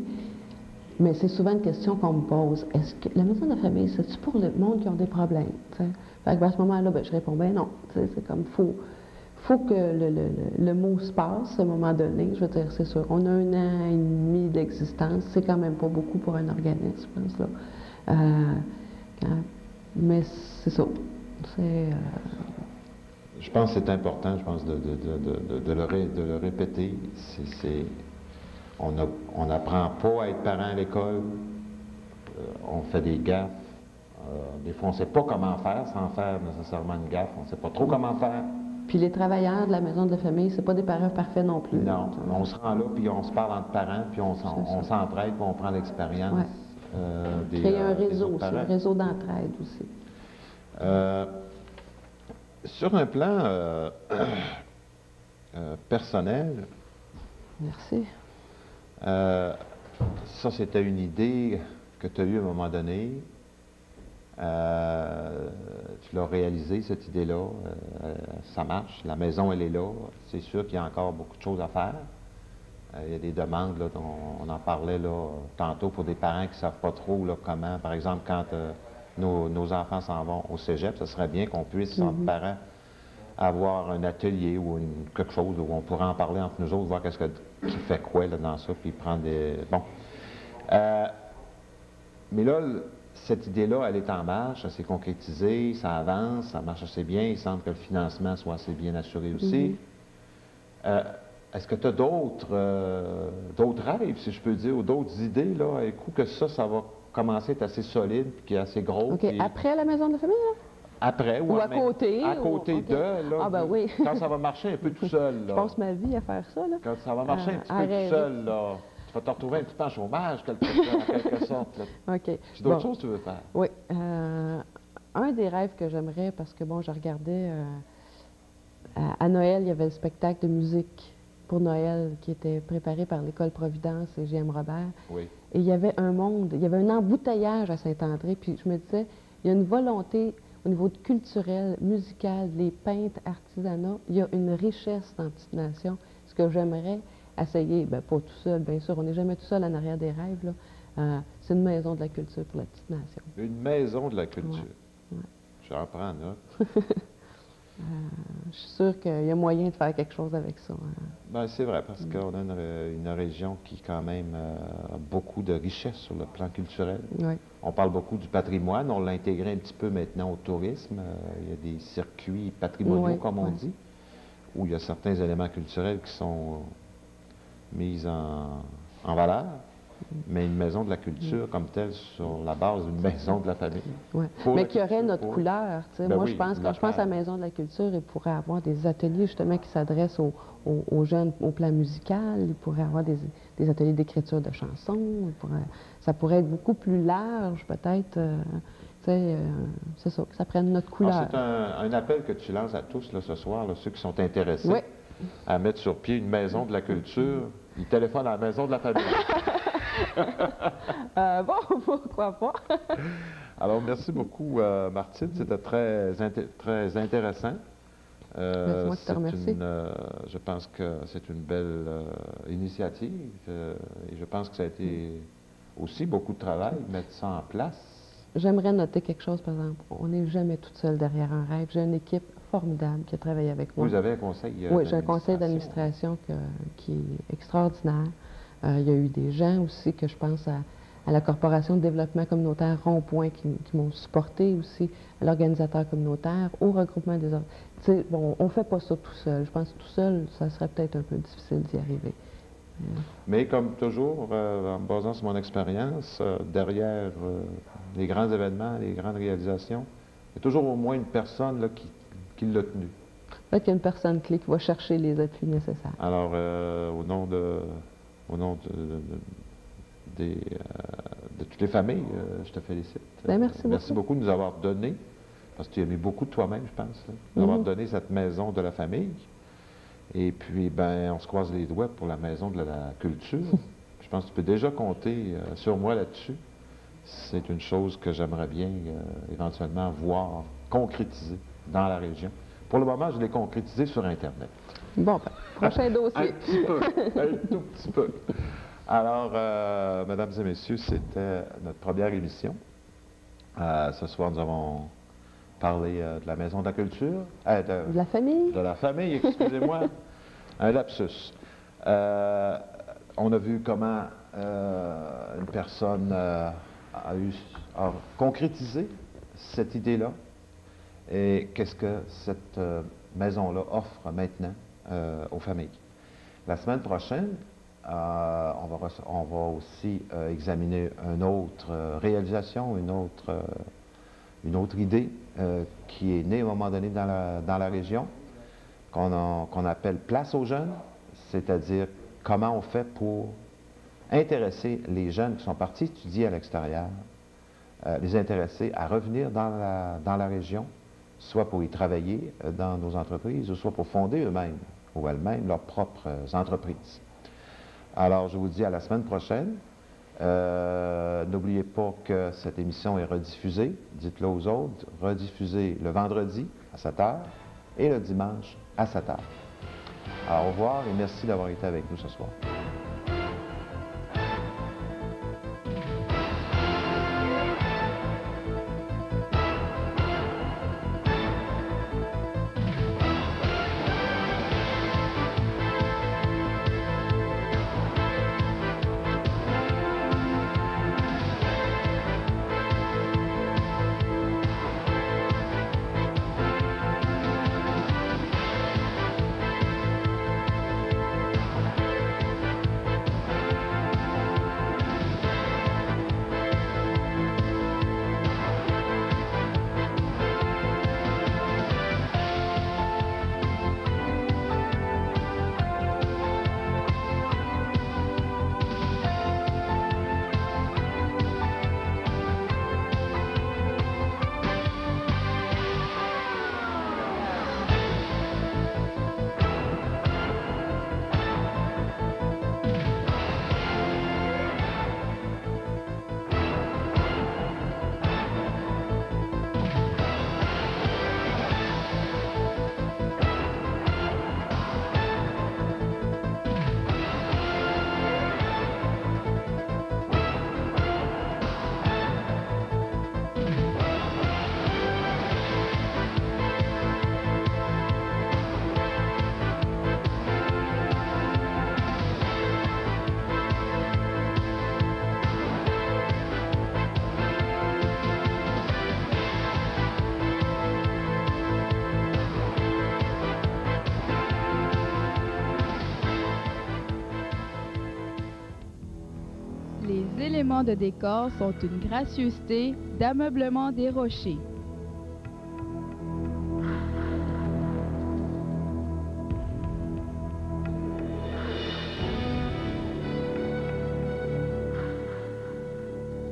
mais c'est souvent une question qu'on me pose. Est-ce que la maison de la famille, c'est-tu pour le monde qui ont des problèmes? T'sais? Fait que à ce moment-là, je réponds, non. C'est comme, faut que le mot se passe à un moment donné. Je veux dire, c'est sûr, on a 1 an et demi d'existence. C'est quand même pas beaucoup pour un organisme, je pense, là. Mais c'est ça. Je pense que c'est important, de le répéter. On n'apprend pas à être parent à l'école. On fait des gaffes. Des fois, on ne sait pas comment faire, sans faire nécessairement une gaffe. On ne sait pas trop comment faire. Puis les travailleurs de la maison de la famille, c'est pas des parents parfaits non plus. Non, on se rend là, puis on se parle entre parents, puis on s'entraide, puis on prend l'expérience. Ouais. Créer un réseau aussi, un réseau d'entraide aussi. Sur un plan personnel, merci. Ça, c'était une idée que tu as eue à un moment donné. Tu l'as réalisé, cette idée-là. Ça marche. La maison, elle est là. C'est sûr qu'il y a encore beaucoup de choses à faire. Il y a des demandes, là, dont on en parlait là, tantôt pour des parents qui ne savent pas trop là, comment. Par exemple, quand nos enfants s'en vont au cégep, ce serait bien qu'on puisse, entre parents, avoir un atelier ou quelque chose où on pourrait en parler entre nous autres, voir qui fait quoi là, dans ça, puis prendre des... Bon. Mais là, cette idée-là, elle est en marche, elle s'est concrétisée, ça avance, ça marche assez bien, il semble que le financement soit assez bien assuré aussi. Est-ce que tu as d'autres rêves, si je peux dire, ou d'autres idées, là, un coup que ça va commencer à être assez solide, puis qui est assez gros? OK, puis... après la maison de la famille, là? Après, ou à côté. À côté de, là, ah, ben oui. quand ça va marcher un peu tout seul, là. Je passe ma vie à faire ça, là. Quand ça va marcher un petit peu tout seul, là. Tu vas te retrouver un petit peu en chômage, en quelque sorte, là. OK. C'est d'autres choses que tu veux faire? Oui. Un des rêves que j'aimerais, parce que, bon, je regardais, à Noël, il y avait le spectacle de musique pour Noël qui était préparé par l'École Providence et J.M. Robert. Oui. Et il y avait un monde, il y avait un embouteillage à Saint-André, puis je me disais, il y a une volonté au niveau culturel, musical, les peintres, artisanat, il y a une richesse dans Petite Nation. Ce que j'aimerais essayer, bien, pas tout seul, bien sûr, on n'est jamais tout seul en arrière des rêves, là. C'est une maison de la culture pour la Petite Nation. Une maison de la culture. Ouais. J'en prends note. Je suis sûre qu'il y a moyen de faire quelque chose avec ça. Ben, c'est vrai, parce qu'on a une région qui, quand même, a beaucoup de richesses sur le plan culturel. Oui. On parle beaucoup du patrimoine, on l'a intégré un petit peu maintenant au tourisme. Il y a des circuits patrimoniaux, comme on dit, où il y a certains éléments culturels qui sont mis en valeur. Mais une maison de la culture comme telle, sur la base d'une maison de la famille. Oui, mais qui aurait notre couleur. Ben moi, je pense, quand je pense à la maison de la culture, il pourrait avoir des ateliers justement qui s'adressent aux jeunes au plan musical. Il pourrait avoir des ateliers d'écriture de chansons. Ça pourrait être beaucoup plus large, peut-être. C'est ça, que ça prenne notre couleur. C'est un appel que tu lances à tous là, ce soir, là, ceux qui sont intéressés à mettre sur pied une maison de la culture. Ils téléphonent à la maison de la famille. Bon, pourquoi pas? Alors, merci beaucoup, Martine. C'était très intéressant. C'est moi qui te remercie. Je pense que c'est une belle initiative. Et je pense que ça a été aussi beaucoup de travail, mettre ça en place. J'aimerais noter quelque chose, par exemple. On n'est jamais toute seule derrière un rêve. J'ai une équipe formidable qui a travaillé avec moi. Vous avez un conseil Oui, j'ai un conseil d'administration qui est extraordinaire. Il y a eu des gens aussi que je pense à la Corporation de développement communautaire Rond-Point qui m'ont supporté aussi, à l'organisateur communautaire, au regroupement des autres. Bon, on ne fait pas ça tout seul. Je pense que tout seul, ça serait peut-être un peu difficile d'y arriver. Mais comme toujours, en me basant sur mon expérience, derrière les grands événements, les grandes réalisations, il y a toujours au moins une personne là, qui l'a tenu. Peut-être qu'il y a une personne clé qui va chercher les appuis nécessaires. Alors, au nom de toutes les familles, je te félicite. Bien, merci beaucoup. Merci beaucoup de nous avoir donné, parce que tu as mis beaucoup de toi-même, je pense, d'avoir donné cette maison de la famille. Et puis, ben, on se croise les doigts pour la maison de la culture. Je pense que tu peux déjà compter sur moi là-dessus. C'est une chose que j'aimerais bien éventuellement voir concrétiser dans la région. Pour le moment, je l'ai concrétisé sur Internet. Bon, ben, prochain dossier. Un petit peu, un tout petit peu. Alors, mesdames et messieurs, c'était notre première émission. Ce soir, nous avons parlé de la Maison de la Culture. De la famille. De la famille, excusez-moi. Un lapsus. On a vu comment une personne a concrétisé cette idée-là. Et qu'est-ce que cette maison-là offre maintenant aux familles. La semaine prochaine, on va aussi examiner une autre réalisation, une autre une autre idée qui est née à un moment donné dans la région, qu'on appelle Place aux jeunes, c'est-à-dire comment on fait pour intéresser les jeunes qui sont partis étudier à l'extérieur, les intéresser à revenir dans la région, soit pour y travailler dans nos entreprises, ou soit pour fonder eux-mêmes ou elles-mêmes leurs propres entreprises. Alors, je vous dis à la semaine prochaine. N'oubliez pas que cette émission est rediffusée, dites-le aux autres, rediffusée le vendredi à 7 h et le dimanche à 7 h. Alors, au revoir et merci d'avoir été avec nous ce soir. Les éléments de décor sont une gracieuseté d'ameublement des rochers.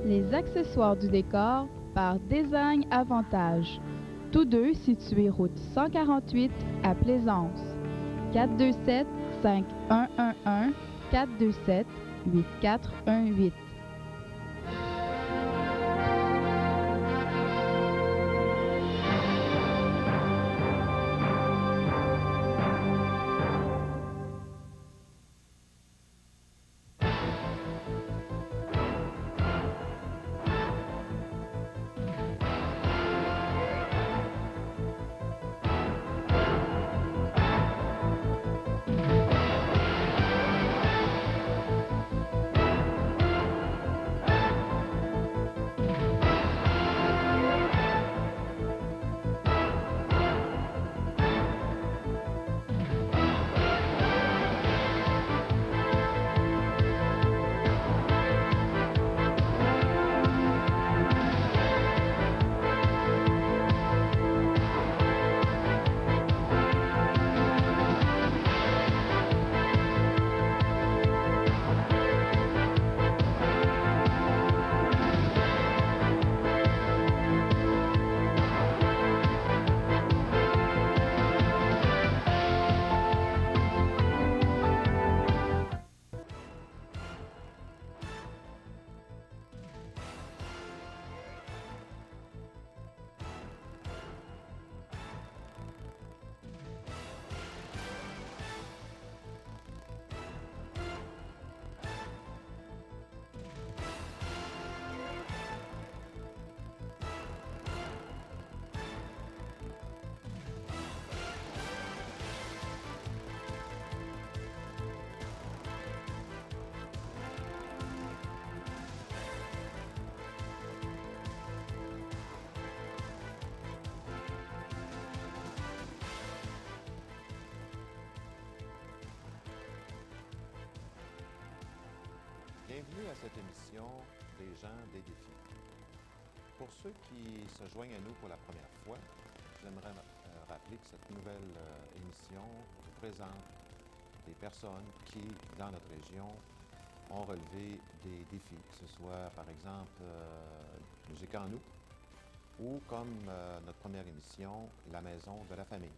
Les accessoires du décor par Design Avantage, tous deux situés route 148 à Plaisance. 427-5111, 427-8418. Bienvenue à cette émission des gens des défis. pour ceux qui se joignent à nous pour la première fois, j'aimerais rappeler que cette nouvelle émission vous présente des personnes qui, dans notre région, ont relevé des défis, que ce soit, par exemple, Musique en nous, ou comme notre première émission, La Maison de la Famille.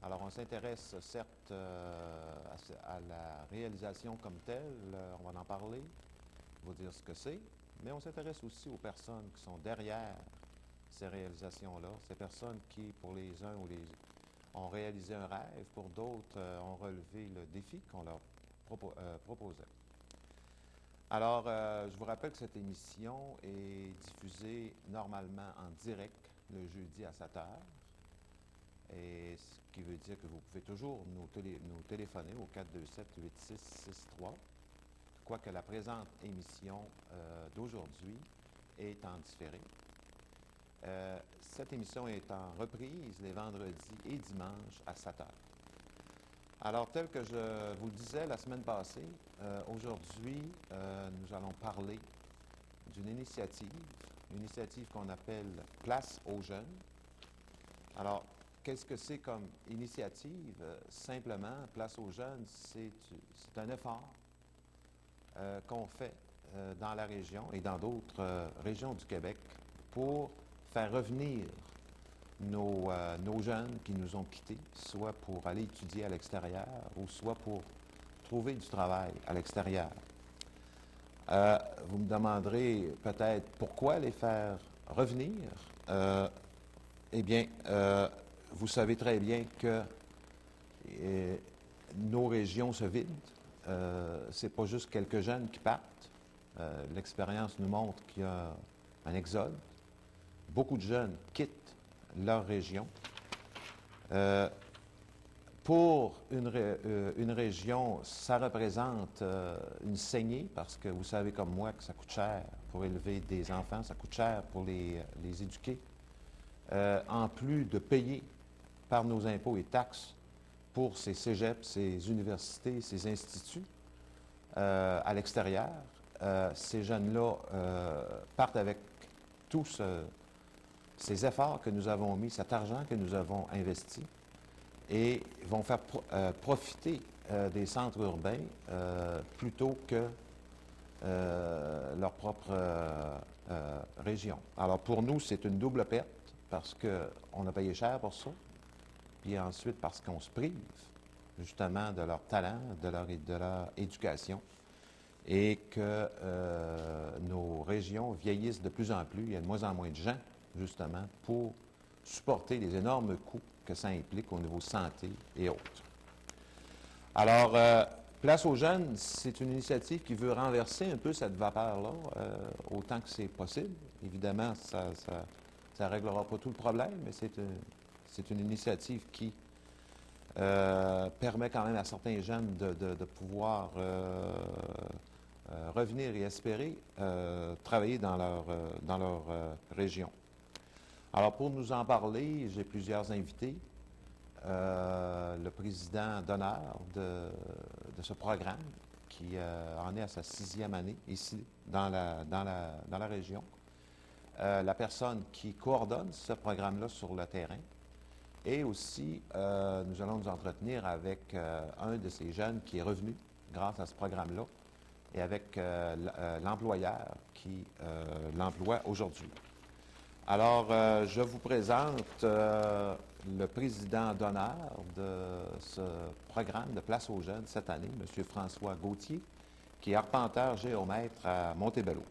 Alors, on s'intéresse certes à la réalisation comme telle, on va en parler, vous dire ce que c'est, mais on s'intéresse aussi aux personnes qui sont derrière ces réalisations-là, ces personnes qui, pour les uns ou les ont réalisé un rêve, pour d'autres ont relevé le défi qu'on leur proposait. Alors, je vous rappelle que cette émission est diffusée normalement en direct le jeudi à 7 h, et ce qui veut dire que vous pouvez toujours nous téléphoner au 427-8663, quoique la présente émission d'aujourd'hui est en différé. Cette émission est en reprise les vendredis et dimanches à 7 h. Alors, tel que je vous le disais la semaine passée, aujourd'hui, nous allons parler d'une initiative qu'on appelle Place aux jeunes. Alors, qu'est-ce que c'est comme initiative? Simplement, Place aux jeunes, c'est un effort qu'on fait dans la région et dans d'autres régions du Québec pour faire revenir nos jeunes qui nous ont quittés, soit pour aller étudier à l'extérieur ou soit pour trouver du travail à l'extérieur. Vous me demanderez peut-être pourquoi les faire revenir. Eh bien, vous savez très bien que nos régions se vident. C'est pas juste quelques jeunes qui partent. L'expérience nous montre qu'il y a un exode. Beaucoup de jeunes quittent leur région. Pour une région, ça représente une saignée parce que vous savez comme moi que ça coûte cher pour élever des enfants, ça coûte cher pour les éduquer. En plus de payer par nos impôts et taxes pour ces cégeps, ces universités, ces instituts à l'extérieur, ces jeunes-là partent avec tous ces efforts que nous avons mis, cet argent que nous avons investi, et vont faire profiter des centres urbains plutôt que leur propre région. Alors pour nous, c'est une double perte parce qu'on a payé cher pour ça, puis ensuite parce qu'on se prive justement de leur talent, de leur éducation, et que nos régions vieillissent de plus en plus. Il y a de moins en moins de gens justement pour supporter les énormes coûts que ça implique au niveau santé et autres. Alors, Place aux jeunes, c'est une initiative qui veut renverser un peu cette vapeur-là, autant que c'est possible. Évidemment, ça ne réglera pas tout le problème, mais c'est une initiative qui permet quand même à certains jeunes de pouvoir revenir et espérer travailler dans leur région. Alors, pour nous en parler, j'ai plusieurs invités. Le président d'honneur de ce programme, qui en est à sa 6e année ici, dans la région. La personne qui coordonne ce programme-là sur le terrain. Et aussi, nous allons nous entretenir avec un de ces jeunes qui est revenu grâce à ce programme-là et avec l'employeur qui l'emploie aujourd'hui. Alors, je vous présente le président d'honneur de ce programme de Place aux jeunes cette année, M. François Gauthier, qui est arpenteur géomètre à Montebello.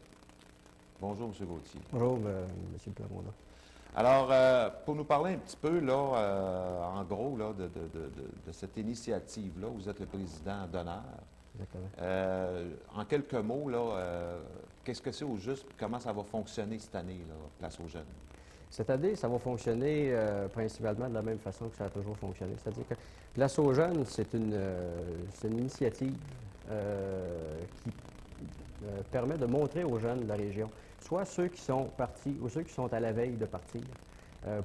Bonjour, M. Gauthier. Bonjour, M. Plamondon. Alors, pour nous parler un petit peu, là, en gros, là, de cette initiative-là, vous êtes le président d'honneur. Exactement. En quelques mots, là, qu'est-ce que c'est au juste, comment ça va fonctionner cette année, là, Place aux jeunes? Cette année, ça va fonctionner principalement de la même façon que ça a toujours fonctionné. C'est-à-dire que Place aux jeunes, c'est une initiative qui permet de montrer aux jeunes de la région, soit ceux qui sont partis ou ceux qui sont à la veille de partir,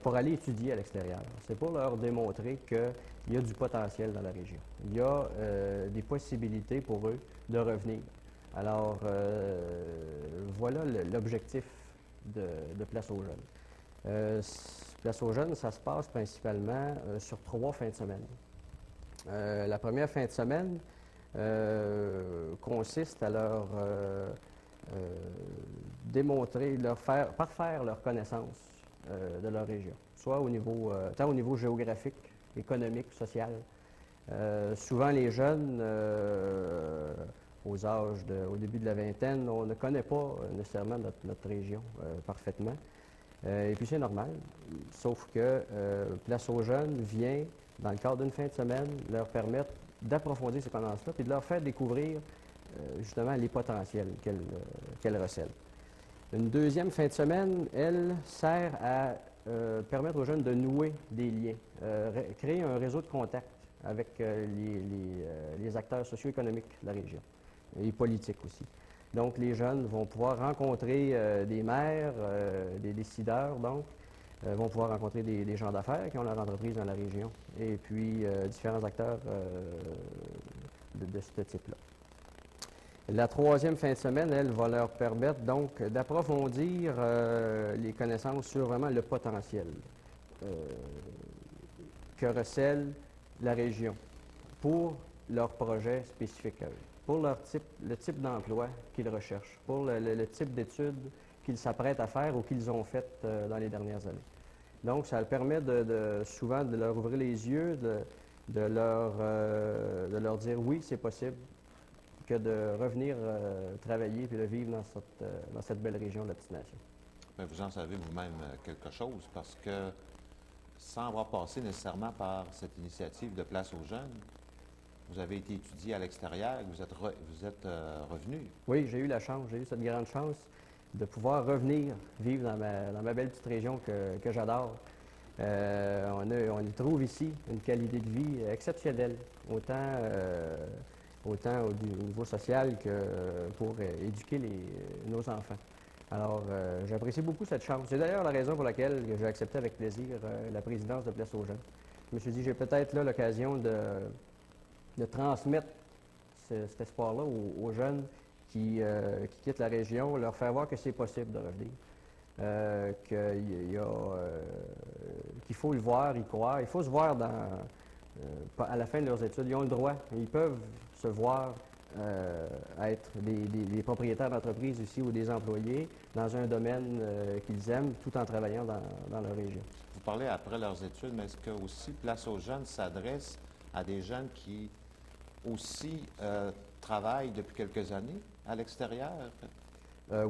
pour aller étudier à l'extérieur. C'est pour leur démontrer qu'il y a du potentiel dans la région. Il y a des possibilités pour eux de revenir. Alors, voilà l'objectif de Place aux Jeunes. Place aux Jeunes, ça se passe principalement sur 3 fins de semaine. La première fin de semaine consiste à leur démontrer, parfaire leur connaissance de leur région, soit tant au niveau géographique, économique, social. Souvent, les jeunes, au début de la vingtaine, on ne connaît pas nécessairement notre région parfaitement. Et puis c'est normal, sauf que Place aux Jeunes vient, dans le cadre d'une fin de semaine, leur permettre d'approfondir ces connaissances-là et de leur faire découvrir justement les potentiels qu'elles recèlent. Une deuxième fin de semaine, elle sert à permettre aux jeunes de nouer des liens, créer un réseau de contacts avec les acteurs socio-économiques de la région et politiques aussi. Donc, les jeunes vont pouvoir rencontrer des maires, des décideurs, donc, vont pouvoir rencontrer des gens d'affaires qui ont leur entreprise dans la région, et puis différents acteurs de ce type-là. La troisième fin de semaine, elle va leur permettre donc d'approfondir les connaissances sur vraiment le potentiel que recèle la région pour leurs projets spécifiques à eux, pour le type d'emploi qu'ils recherchent, pour le type d'études qu'ils s'apprêtent à faire ou qu'ils ont faites dans les dernières années. Donc, ça permet souvent de leur ouvrir les yeux, de leur dire oui, c'est possible, que de revenir travailler et de vivre dans cette belle région de la petite nation. Bien, vous en savez vous-même quelque chose, parce que sans avoir passé nécessairement par cette initiative de Place aux Jeunes, vous avez été étudié à l'extérieur, vous êtes revenu. Oui, j'ai eu cette grande chance de pouvoir revenir vivre dans ma belle petite région que j'adore. On y trouve ici une qualité de vie exceptionnelle, autant au niveau social que pour éduquer nos enfants. Alors, j'apprécie beaucoup cette chance. C'est d'ailleurs la raison pour laquelle j'ai accepté avec plaisir la présidence de Place aux Jeunes. Je me suis dit, j'ai peut-être là l'occasion de transmettre cet espoir-là aux jeunes qui quittent la région, leur faire voir que c'est possible de revenir, qu'il faut le voir, y croire. Il faut se voir à la fin de leurs études. Ils ont le droit, ils peuvent se voir être des propriétaires d'entreprise ici ou des employés dans un domaine qu'ils aiment tout en travaillant dans leur région. Vous parlez après leurs études, mais est-ce que aussi Place aux Jeunes s'adresse à des jeunes qui aussi travaillent depuis quelques années à l'extérieur?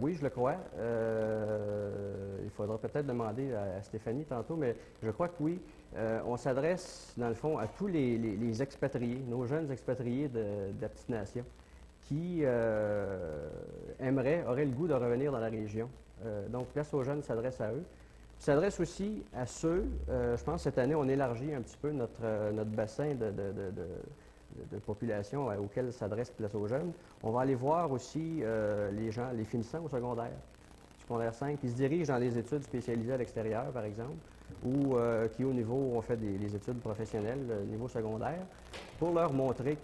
Oui, je le crois. Il faudra peut-être demander à Stéphanie tantôt, mais je crois que oui. On s'adresse, dans le fond, à tous les expatriés, nos jeunes expatriés de la petite nation, qui auraient le goût de revenir dans la région. Donc, Place aux Jeunes s'adresse à eux. S'adresse aussi à ceux, je pense cette année, on élargit un petit peu notre bassin de population auquel s'adresse Place aux Jeunes. On va aller voir aussi les finissants au secondaire 5, qui se dirigent dans les études spécialisées à l'extérieur, par exemple, ou qui, au niveau, ont fait des études professionnelles, niveau secondaire, pour leur montrer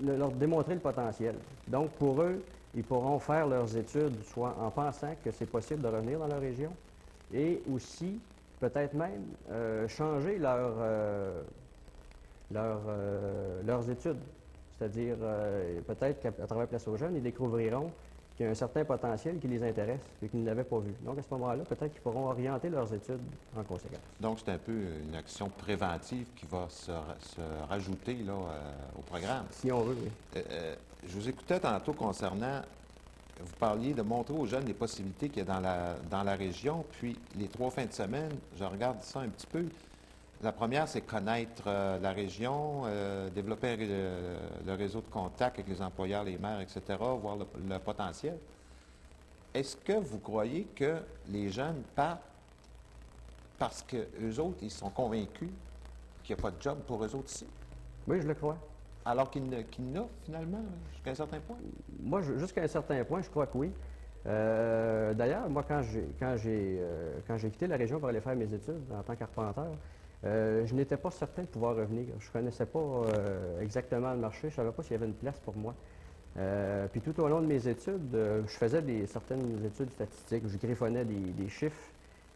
leur démontrer le potentiel. Donc, pour eux, ils pourront faire leurs études, soit en pensant que c'est possible de revenir dans leur région, et aussi, peut-être même, changer leurs études. C'est-à-dire, peut-être qu'à travers Place aux Jeunes, ils découvriront qu'il y a un certain potentiel qui les intéresse et qu'ils ne l'avaient pas vu. Donc, à ce moment-là, peut-être qu'ils pourront orienter leurs études en conséquence. Donc, c'est un peu une action préventive qui va se rajouter là, au programme. Si on veut, oui. Je vous écoutais tantôt concernant, vous parliez de montrer aux jeunes les possibilités qu'il y a dans la région, puis les 3 fins de semaine, je regarde ça un petit peu. La première, c'est connaître la région, développer le réseau de contact avec les employeurs, les maires, etc., voir le potentiel. Est-ce que vous croyez que les jeunes partent parce qu'eux autres, ils sont convaincus qu'il n'y a pas de job pour eux autres ici? Oui, je le crois. Alors qu'il n'a finalement, jusqu'à un certain point? Moi, jusqu'à un certain point, je crois que oui. D'ailleurs, moi, quand j'ai quitté la région pour aller faire mes études en tant qu'arpenteur, je n'étais pas certain de pouvoir revenir. Je ne connaissais pas exactement le marché. Je ne savais pas s'il y avait une place pour moi. Puis tout au long de mes études, je faisais certaines études statistiques, je griffonnais des chiffres.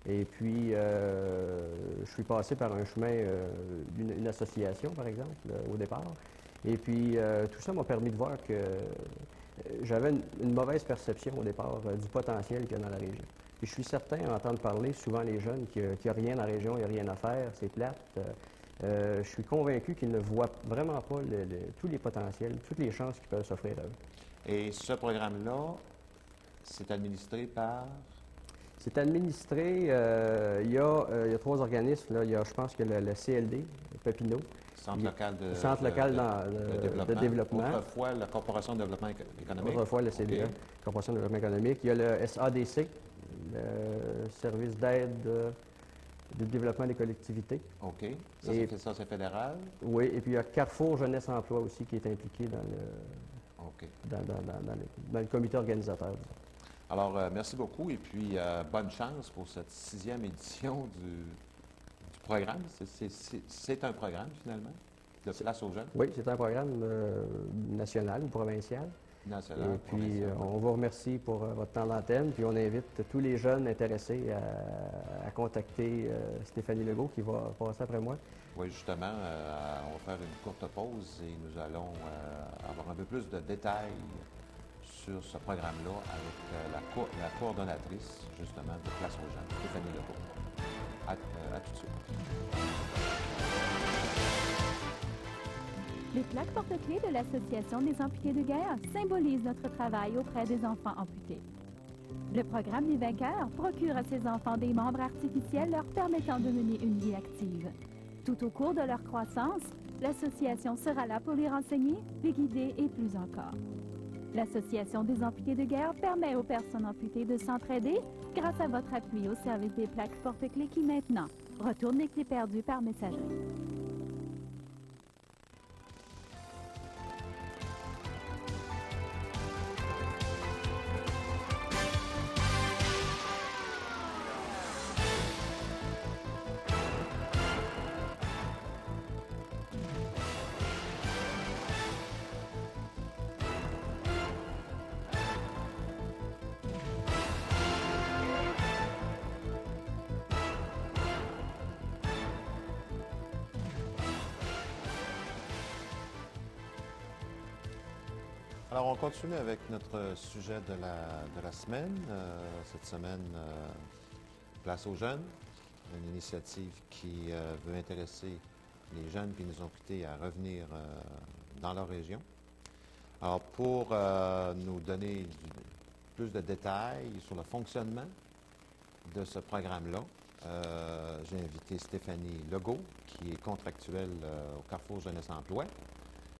Et puis, je suis passé par un chemin d'une association, par exemple, au départ. Et puis, tout ça m'a permis de voir que j'avais une mauvaise perception au départ du potentiel qu'il y a dans la région. Puis, je suis certain, à entendre parler souvent les jeunes qu'il n'y a rien dans la région, il n'y a rien à faire, c'est plate. Je suis convaincu qu'ils ne voient vraiment pas tous les potentiels, toutes les chances qui peuvent s'offrir à eux. Et ce programme-là, c'est administré par... C'est administré, il y a 3 organismes. Là. Il y a, je pense que le CLD, Papineau. Centre local de, de développement. Autrefois, la Corporation de développement économique. Autrefois, le CDE, okay. Corporation de développement économique. Il y a le SADC, le Service d'aide de développement des collectivités. OK. Ça, c'est fédéral? Oui, et puis il y a Carrefour Jeunesse Emploi aussi qui est impliqué dans le comité organisateur. Alors, merci beaucoup et puis bonne chance pour cette 6e édition du programme. C'est un programme, finalement, de Place aux jeunes? Oui, c'est un programme national ou provincial. National, et puis, on vous remercie pour votre temps d'antenne. Puis, on invite tous les jeunes intéressés à contacter Stéphanie Legault, qui va passer après moi. Oui, justement, on va faire une courte pause et nous allons avoir un peu plus de détails sur ce programme-là avec la coordonnatrice, justement, de Place aux jeunes, Stéphanie Legault. À tout de suite. Les plaques porte-clés de l'Association des amputés de guerre symbolisent notre travail auprès des enfants amputés. Le programme des vainqueurs procure à ces enfants des membres artificiels leur permettant de mener une vie active. Tout au cours de leur croissance, l'association sera là pour les renseigner, les guider et plus encore. L'Association des amputés de guerre permet aux personnes amputées de s'entraider grâce à votre appui au service des plaques porte-clés qui maintenant retourne les clés perdues par messagerie. Alors, on continue avec notre sujet de la semaine. Cette semaine, Place aux jeunes, une initiative qui veut intéresser les jeunes qui nous ont quittés à revenir dans leur région. Alors, pour nous donner plus de détails sur le fonctionnement de ce programme-là, j'ai invité Stéphanie Legault, qui est contractuelle au Carrefour Jeunesse Emploi.